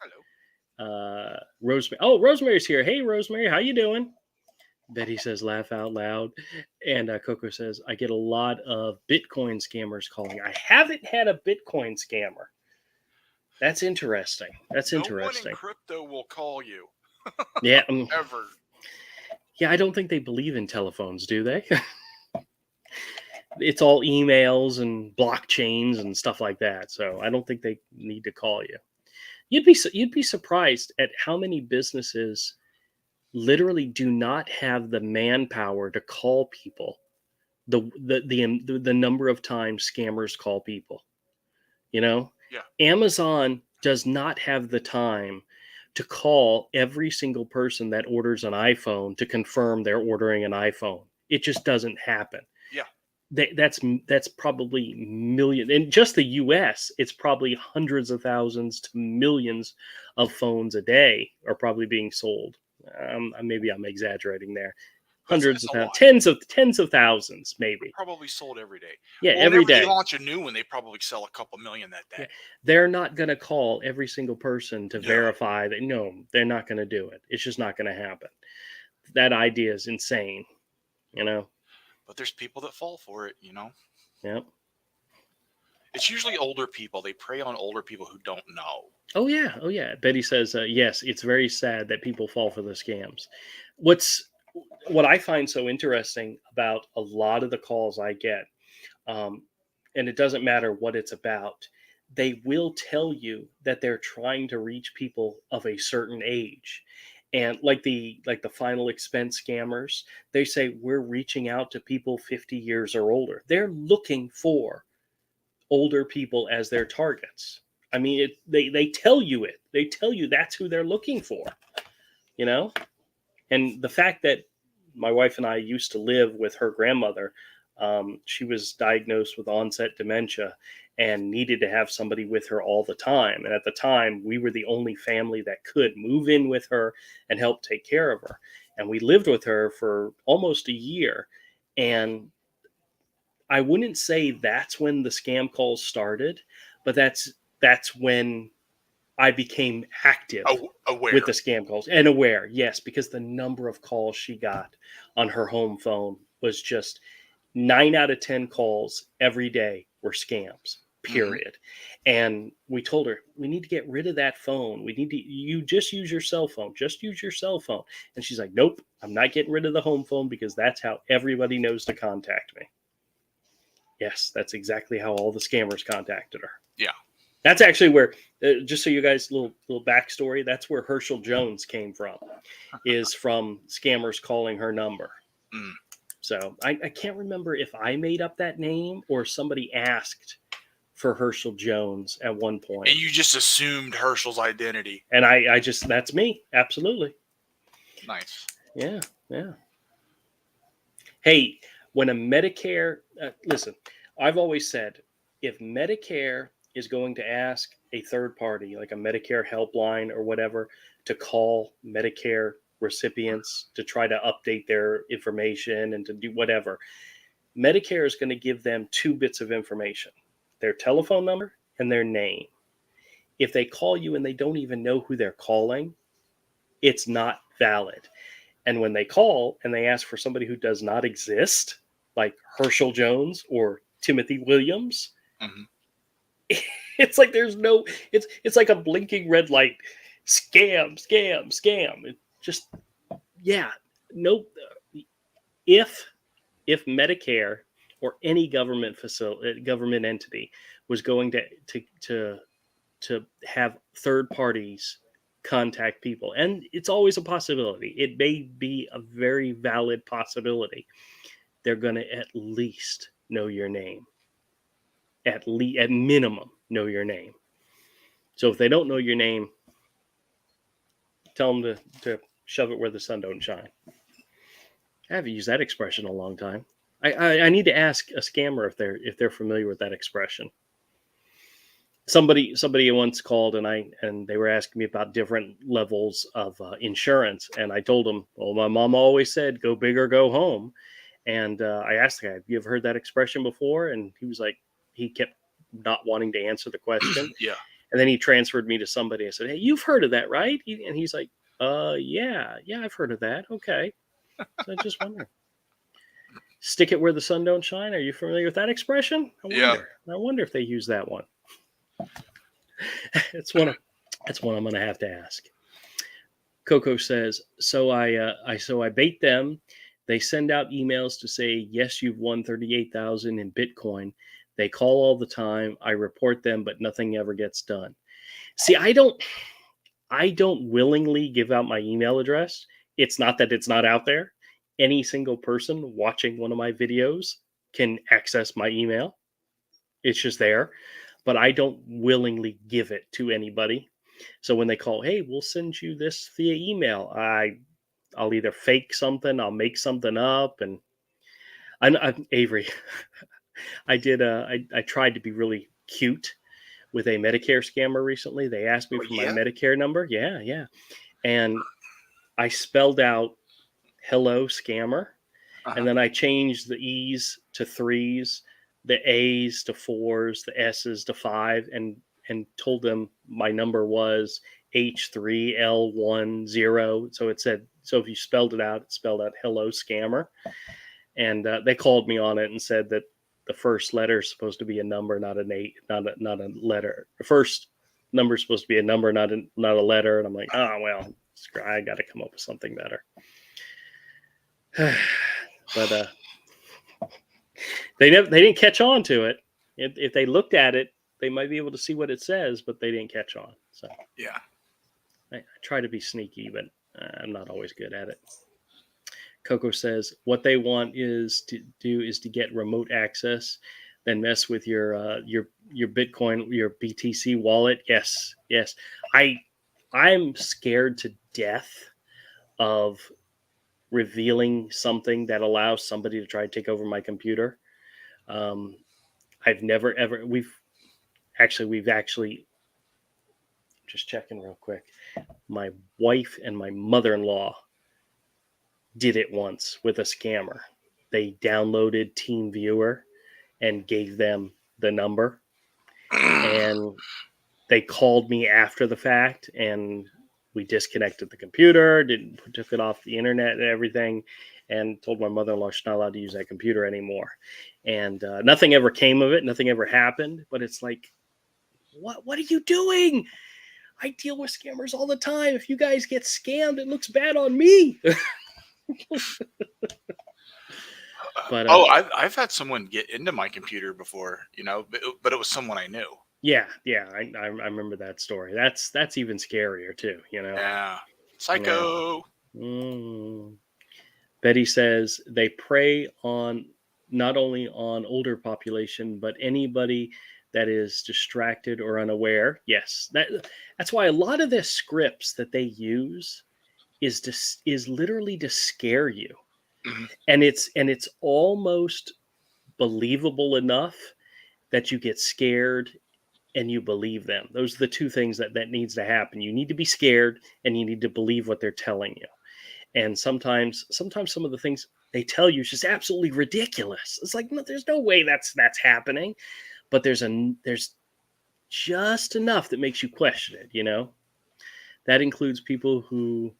Hello. Rosemary. Oh, Rosemary's here. Hey, Rosemary, how you doing? Betty says laugh out loud, and Coco says I get a lot of Bitcoin scammers calling. I haven't had a Bitcoin scammer. That's interesting. That's no interesting. No one in crypto will call you. Yeah. Ever. Yeah, I don't think they believe in telephones, do they? It's all emails and blockchains and stuff like that. So I don't think they need to call you. You'd be surprised at how many businesses literally do not have the manpower to call people. The number of times scammers call people. You know, Yeah. Amazon does not have the time to call every single person that orders an iPhone to confirm they're ordering an iPhone. It just doesn't happen. Yeah. That's probably million in just the US. It's probably hundreds of thousands to millions of phones a day are probably being sold. Maybe I'm exaggerating there. Hundreds of thousands, tens of thousands, maybe. Probably sold every day. Yeah, well, every day. They launch a new one, they probably sell a couple million that day. Yeah. They're not going to call every single person to verify that. No, they're not going to do it. It's just not going to happen. That idea is insane, you know. But there's people that fall for it, you know. Yep. It's usually older people. They prey on older people who don't know. Oh yeah, oh yeah. Betty says yes. It's very sad that people fall for the scams. What I find so interesting about a lot of the calls I get, and it doesn't matter what it's about, they will tell you that they're trying to reach people of a certain age. And like the final expense scammers, they say we're reaching out to people 50 years or older. They're looking for older people as their targets. I mean, they tell you it. They tell you that's who they're looking for, you know? And the fact that my wife and I used to live with her grandmother, she was diagnosed with onset dementia and needed to have somebody with her all the time. And at the time, we were the only family that could move in with her and help take care of her. And we lived with her for almost a year. And I wouldn't say that's when the scam calls started, but that's when I became active with the scam calls and aware. Yes, because the number of calls she got on her home phone was just 9 out of 10 calls every day were scams, period. Mm-hmm. And we told her, we need to get rid of that phone. You just use your cell phone. Just use your cell phone. And she's like, nope, I'm not getting rid of the home phone because that's how everybody knows to contact me. Yes, that's exactly how all the scammers contacted her. Yeah. That's actually where, just so you guys, little backstory, that's where Herschel Jones came from, is from scammers calling her number. Mm. So I can't remember if I made up that name or somebody asked for Herschel Jones at one point. And you just assumed Herschel's identity. And I just, that's me. Absolutely. Nice. Yeah, yeah. Hey, when a Medicare, listen, I've always said, if Medicare is going to ask a third party, like a Medicare helpline or whatever, to call Medicare recipients to try to update their information and to do whatever, Medicare is going to give them 2 bits of information, their telephone number and their name. If they call you and they don't even know who they're calling, it's not valid. And when they call and they ask for somebody who does not exist, like Herschel Jones or Timothy Williams, mm-hmm. It's like there's no, it's like a blinking red light. Scam. It just, yeah, no. If Medicare or any government entity was going to have third parties contact people, and it's always a possibility, it may be a very valid possibility, they're going to at least know your name. At minimum, know your name. So if they don't know your name, tell them to shove it where the sun don't shine. I haven't used that expression in a long time. I need to ask a scammer if they're familiar with that expression. somebody once called and they were asking me about different levels of insurance, and I told them, well, my mom always said, go big or go home. And I asked the guy, have you ever heard that expression before? And he was like, he kept not wanting to answer the question. Yeah. And then he transferred me to somebody. I said, hey, you've heard of that, right? And he's like, yeah, I've heard of that. Okay. So I just wonder. Stick it where the sun don't shine. Are you familiar with that expression? Yeah. I wonder if they use that one. It's one I'm going to have to ask. Coco says, so I bait them. They send out emails to say, yes, you've won 38,000 in Bitcoin. They call all the time. I report them, but nothing ever gets done. See, I don't willingly give out my email address. It's not that it's not out there. Any single person watching one of my videos can access my email. It's just there, but I don't willingly give it to anybody. So when they call, hey, we'll send you this via email, I'll either fake something, I'll make something up, and I'm Avery. I tried to be really cute with a Medicare scammer recently. They asked me for my Medicare number. Yeah. And I spelled out hello scammer. And then I changed the E's to 3s, the A's to 4s, the S's to 5, and told them my number was H3L10. So it said, so if you spelled it out, it spelled out hello scammer. And they called me on it and said that the first letter is supposed to be a number, not an eight, not a letter. The first number is supposed to be a number, not a letter. And I'm like, oh well, I got to come up with something better. But they didn't catch on to it. If they looked at it, they might be able to see what it says, but they didn't catch on. So yeah, I try to be sneaky, but I'm not always good at it. Coco says what they want is to get remote access, then mess with your Bitcoin, your BTC wallet. Yes. I'm scared to death of revealing something that allows somebody to try to take over my computer. I've never ever. We've actually just checking real quick. My wife and my mother-in-law did it once with a scammer. They downloaded TeamViewer and gave them the number, and they called me after the fact, and we disconnected the computer, took it off the internet and everything, and told my mother-in-law she's not allowed to use that computer anymore. And nothing ever came of it. Nothing ever happened. But it's like, what are you doing? I deal with scammers all the time. If you guys get scammed, it looks bad on me. But I've had someone get into my computer before, but it was someone I knew. Yeah, I remember that story. That's even scarier too, Yeah, psycho. Yeah. Betty says they prey on not only on older population, but anybody that is distracted or unaware. Yes, that's why a lot of the scripts that they use is literally to scare you. Mm-hmm. And it's almost believable enough that you get scared and you believe them. Those are the two things that needs to happen. You need to be scared and you need to believe what they're telling you. And sometimes some of the things they tell you is just absolutely ridiculous. It's like, no, there's no way that's happening. But there's just enough that makes you question it, That includes people who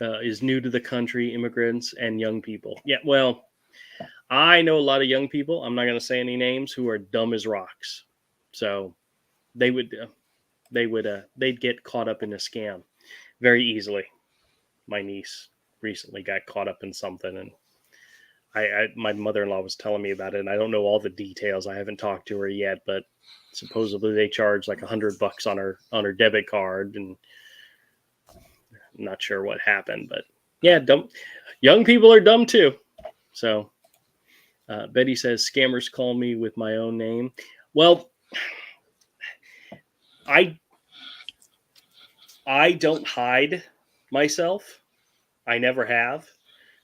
is new to the country, immigrants, and young people. Yeah, well, I know a lot of young people, I'm not going to say any names, who are dumb as rocks. So they'd get caught up in a scam very easily. My niece recently got caught up in something, and my mother-in-law was telling me about it, and I don't know all the details. I haven't talked to her yet, but supposedly they charged like $100 on her debit card, and I'm not sure what happened, but yeah, dumb. Young people are dumb too. So Betty says scammers call me with my own name. Well, I don't hide myself. I never have.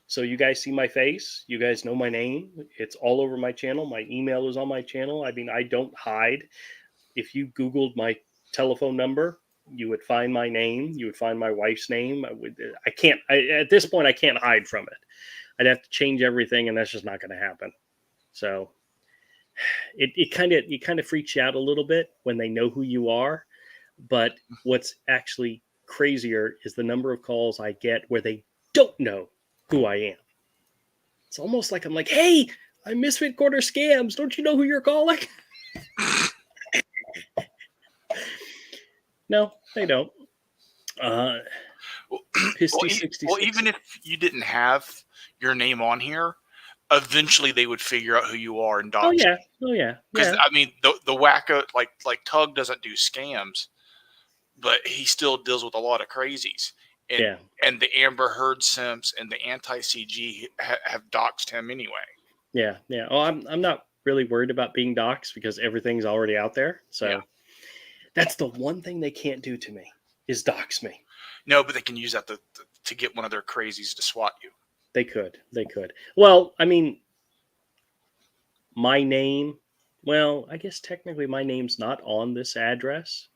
So you guys see my face. You guys know my name. It's all over my channel. My email is on my channel. I mean, I don't hide. if you Googled my telephone number, you would find my name. You would find my wife's name. At this point, I can't hide from it. I'd have to change everything, and that's just not going to happen. So it kind of freaks you out a little bit when they know who you are. But what's actually crazier is the number of calls I get where they don't know who I am. It's almost like I'm like, hey, I'm Misfit Quarter Scams. Don't you know who you're calling? No, they don't. Even if you didn't have your name on here, eventually they would figure out who you are and dox you. Oh yeah. Because I mean, the wacko like Tug doesn't do scams, but he still deals with a lot of crazies. And the Amber Heard simps and the anti-CG have doxed him anyway. Yeah. Oh, I'm not really worried about being doxed because everything's already out there. So that's the one thing they can't do to me is dox me. No, but they can use that to get one of their crazies to swat you. They could. Well, I mean, my name. Well, I guess technically my name's not on this address.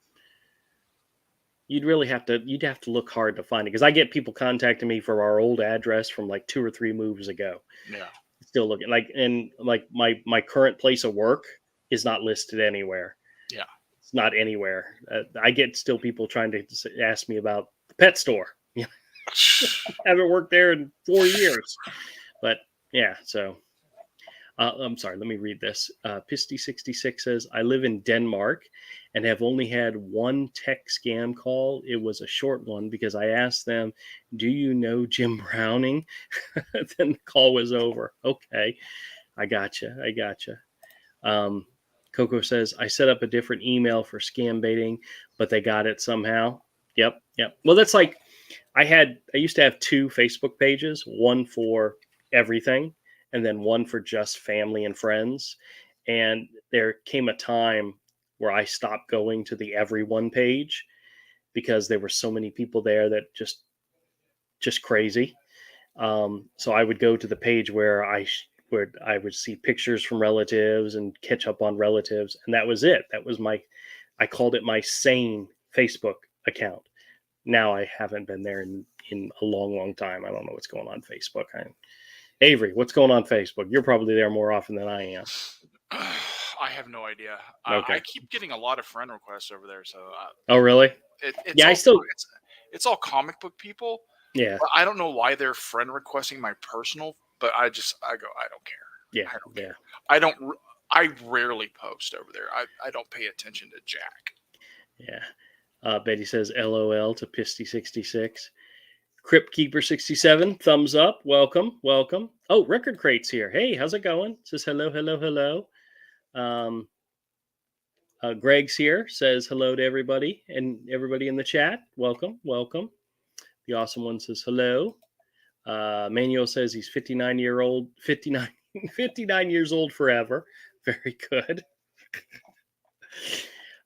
You'd have to look hard to find it because I get people contacting me for our old address from like 2 or 3 moves ago. Yeah. Still looking like my current place of work is not listed anywhere. Yeah. It's not anywhere. I get still people trying to ask me about the pet store. I haven't worked there in 4 years, but yeah. So I'm sorry. Let me read this. Pisty66 says, I live in Denmark and have only had one tech scam call. It was a short one because I asked them, do you know Jim Browning? Then the call was over. Okay. I gotcha. Coco says, I set up a different email for scam baiting, but they got it somehow. Yep. Well, that's like, I used to have 2 Facebook pages, one for everything and then one for just family and friends. And there came a time where I stopped going to the everyone page because there were so many people there that just crazy. So I would go to the page where I would see pictures from relatives and catch up on relatives. And that was it. That was I called it my sane Facebook account. Now I haven't been there in a long time. I don't know what's going on Facebook. Avery, what's going on Facebook? You're probably there more often than I am. I have no idea. Okay. I keep getting a lot of friend requests over there. So. Oh, really? It's all comic book people. Yeah. But I don't know why they're friend requesting my personal, but I don't care. Yeah. I don't care. I rarely post over there. I don't pay attention to Jack. Yeah. Betty says LOL to Pisty66. Cryptkeeper67, thumbs up. Welcome. Oh, Record Crate's here. Hey, how's it going? Says hello. Greg's here. Says hello to everybody and everybody in the chat. Welcome. The awesome one says hello. Manuel says he's 59 years old forever. Very good.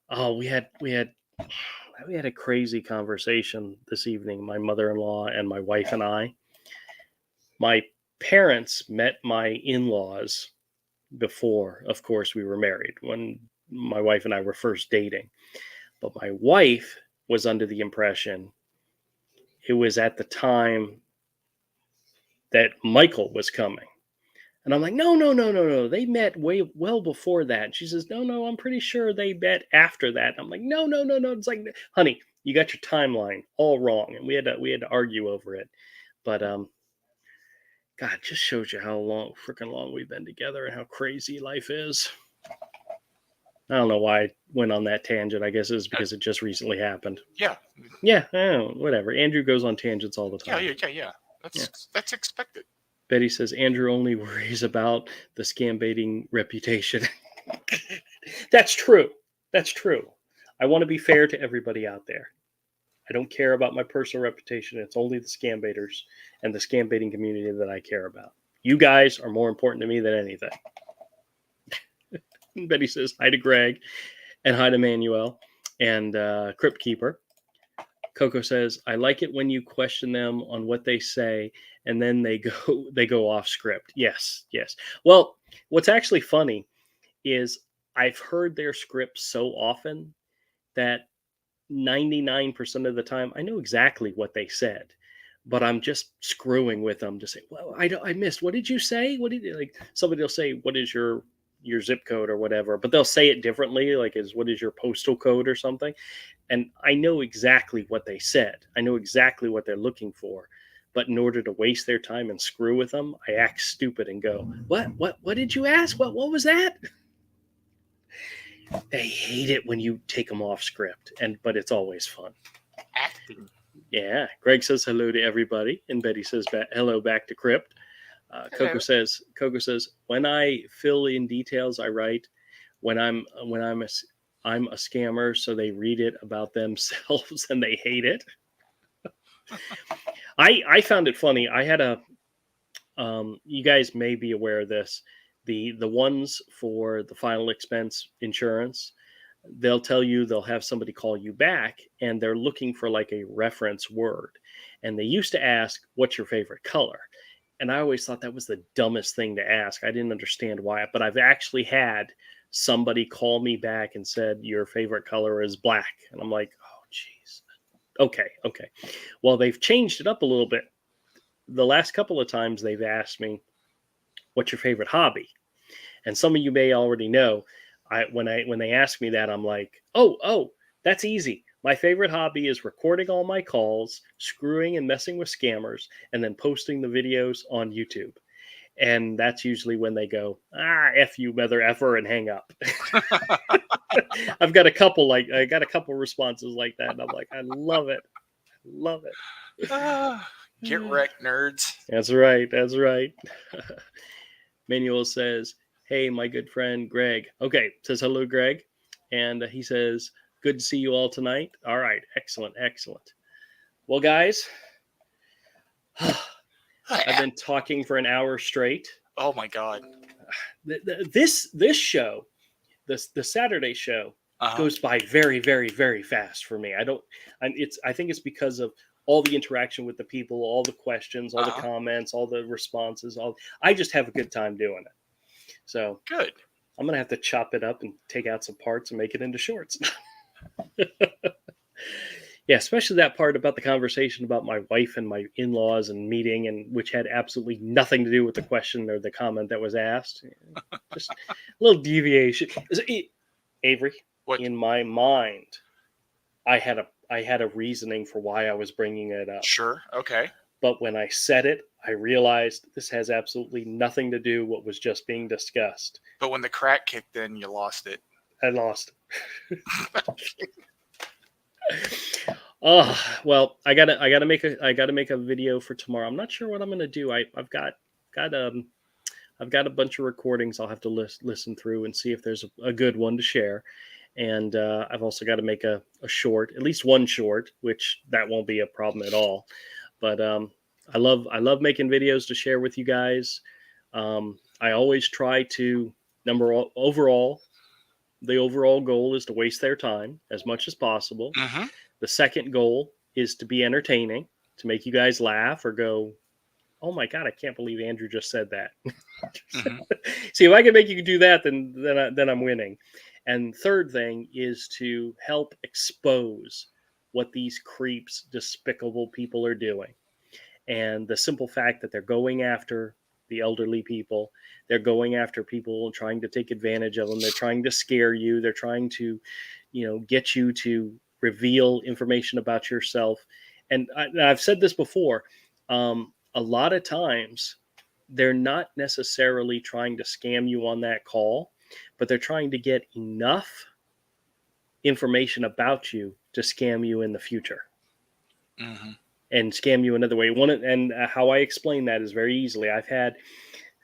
Oh, we had a crazy conversation this evening, my mother-in-law and my wife and I. My parents met my in-laws before, of course, we were married, when my wife and I were first dating. But my wife was under the impression it was at the time that Michael was coming. And I'm like, no. They met well before that. And she says, no, I'm pretty sure they met after that. I'm like, no. It's like, honey, you got your timeline all wrong. And we had to argue over it. But God, it just shows you how freaking long we've been together and how crazy life is. I don't know why I went on that tangent. I guess it's because it just recently happened. Yeah. Yeah, whatever. Andrew goes on tangents all the time. Yeah. That's expected. Betty says Andrew only worries about the scam baiting reputation. That's true. I want to be fair to everybody out there. I don't care about my personal reputation. It's only the scam baiters and the scam baiting community that I care about. You guys are more important to me than anything. Betty says hi to Greg and hi to Manuel and Crypt Keeper. Coco says, I like it when you question them on what they say and then they go off script. Yes. Well, what's actually funny is I've heard their scripts so often that 99% of the time I know exactly what they said, but I'm just screwing with them to say, well, I missed. What did you say? What did you like? Somebody will say, what is your zip code or whatever, but they'll say it differently. Like, what is your postal code or something? And I know exactly what they said. I know exactly what they're looking for. But in order to waste their time and screw with them, I act stupid and go, what did you ask? What was that? They hate it when you take them off script, but it's always fun. Acting. Yeah. Greg says hello to everybody, and Betty says hello back to Crypt. Coco says, when I fill in details, I write when I'm a scammer, so they read it about themselves and they hate it. I found it funny. I had you guys may be aware of this. The ones for the final expense insurance, they'll tell you they'll have somebody call you back and they're looking for like a reference word. And they used to ask, what's your favorite color? And I always thought that was the dumbest thing to ask. I didn't understand why, but I've actually had somebody call me back and said, your favorite color is black. And I'm like, oh, geez. Okay. Well, they've changed it up a little bit. The last couple of times they've asked me, what's your favorite hobby? And some of you may already know, when they ask me that, I'm like, oh, that's easy. My favorite hobby is recording all my calls, screwing and messing with scammers, and then posting the videos on YouTube. And that's usually when they go, F you, mother effer, and hang up. I've got a couple responses like that, and I'm like, I love it. Get wrecked, nerds. That's right. Manuel says, hey, my good friend Greg. Okay, says hello, Greg. And he says, good to see you all tonight. All right, excellent. Well, guys, I've been talking for an hour straight. Oh my God. This show, the Saturday show, goes by very, very, very fast for me. I think it's because of all the interaction with the people, all the questions, all the comments, all the responses. I just have a good time doing it. So good. I'm going to have to chop it up and take out some parts and make it into shorts. Yeah, especially that part about the conversation about my wife and my in-laws and meeting, and which had absolutely nothing to do with the question or the comment that was asked. Just a little deviation. Avery, what? In my mind, I had a reasoning for why I was bringing it up. Sure. Okay. But when I said it, I realized this has absolutely nothing to do with what was just being discussed. But when the crack kicked in, you lost it. I lost it. Oh, well, I gotta make a video for tomorrow. I'm not sure what I'm gonna do. I've got a bunch of recordings I'll have to listen through and see if there's a good one to share. And I've also got to make a short, at least one short, which that won't be a problem at all. But I love making videos to share with you guys. I always try to the overall goal is to waste their time as much as possible. Mm-hmm. The second goal is to be entertaining, to make you guys laugh or go, oh my God, I can't believe Andrew just said that. Mm-hmm. See, if I can make you do that, then I'm winning. And third thing is to help expose what these creeps, despicable people are doing. And the simple fact that they're going after the elderly people, they're going after people trying to take advantage of them. They're trying to scare you. They're trying to, get you to reveal information about yourself. And I've said this before, a lot of times they're not necessarily trying to scam you on that call, but they're trying to get enough information about you to scam you in the future. Mm-hmm. And scam you another way. How I explain that is very easily. I've had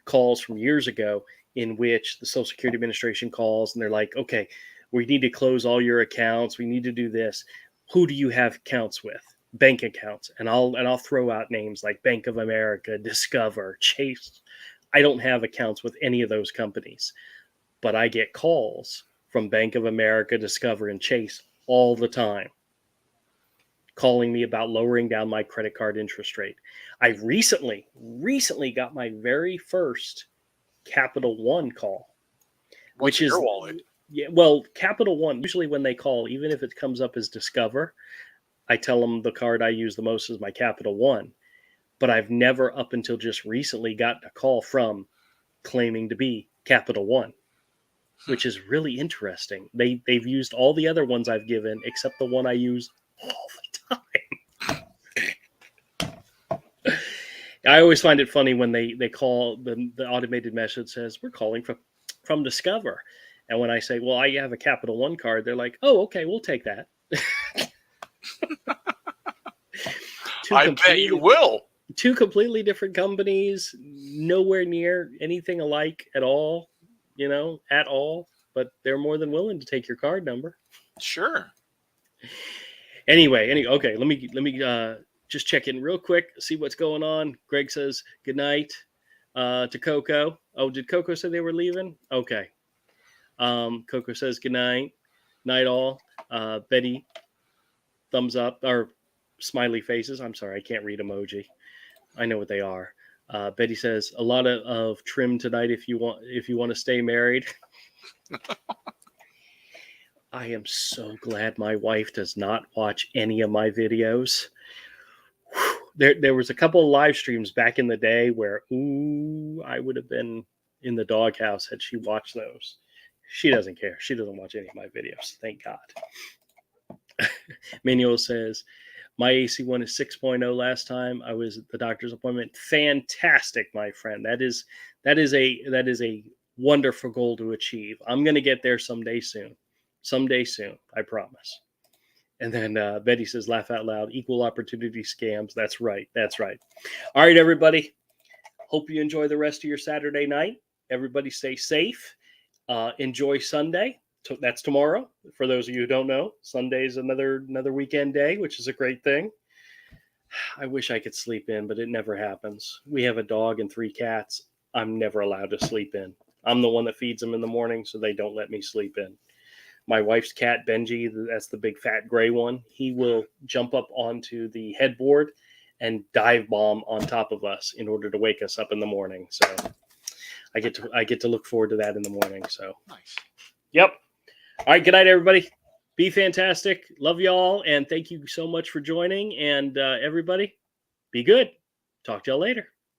calls from years ago in which the Social Security Administration calls and they're like, okay, we need to close all your accounts. We need to do this. Who do you have accounts with? Bank accounts. And I'll throw out names like Bank of America, Discover, Chase. I don't have accounts with any of those companies, but I get calls from Bank of America, Discover, and Chase all the time, calling me about lowering down my credit card interest rate. I recently got my very first Capital One call, which is your wallet. Yeah, well, Capital One, usually when they call, even if it comes up as Discover, I tell them the card I use the most is my Capital One. But I've never, up until just recently, gotten a call from claiming to be Capital One, which is really interesting. They've used all the other ones I've given except the one I use all the time. I always find it funny when they call, the automated message says, we're calling from Discover. And when I say, well, I have a Capital One card, they're like, oh, okay, we'll take that. I bet you will. Two completely different companies, nowhere near anything alike at all, at all. But they're more than willing to take your card number. Sure. Anyway, okay, let me just check in real quick, see what's going on. Greg says good night to Coco. Oh, did Coco say they were leaving? Okay. Coco says good night. Night all. Betty, thumbs up, or smiley faces. I'm sorry, I can't read emoji. I know what they are. Betty says a lot of trim tonight if you want to stay married. I am so glad my wife does not watch any of my videos. There was a couple of live streams back in the day where, I would have been in the doghouse had she watched those. She doesn't care. She doesn't watch any of my videos. Thank God. Manuel says, my AC1 is 6.0 last time I was at the doctor's appointment. Fantastic, my friend. That is a wonderful goal to achieve. I'm going to get there someday soon. Someday soon, I promise. And then Betty says, laugh out loud, equal opportunity scams. That's right. That's right. All right, everybody. Hope you enjoy the rest of your Saturday night. Everybody stay safe. Enjoy Sunday. That's tomorrow. For those of you who don't know, Sunday is another weekend day, which is a great thing. I wish I could sleep in, but it never happens. We have a dog and 3 cats. I'm never allowed to sleep in. I'm the one that feeds them in the morning, so they don't let me sleep in. My wife's cat, Benji, that's the big fat gray one, he will jump up onto the headboard and dive bomb on top of us in order to wake us up in the morning. So I get to look forward to that in the morning. So nice. Yep. All right. Good night, everybody. Be fantastic. Love y'all. And thank you so much for joining. And everybody, be good. Talk to y'all later.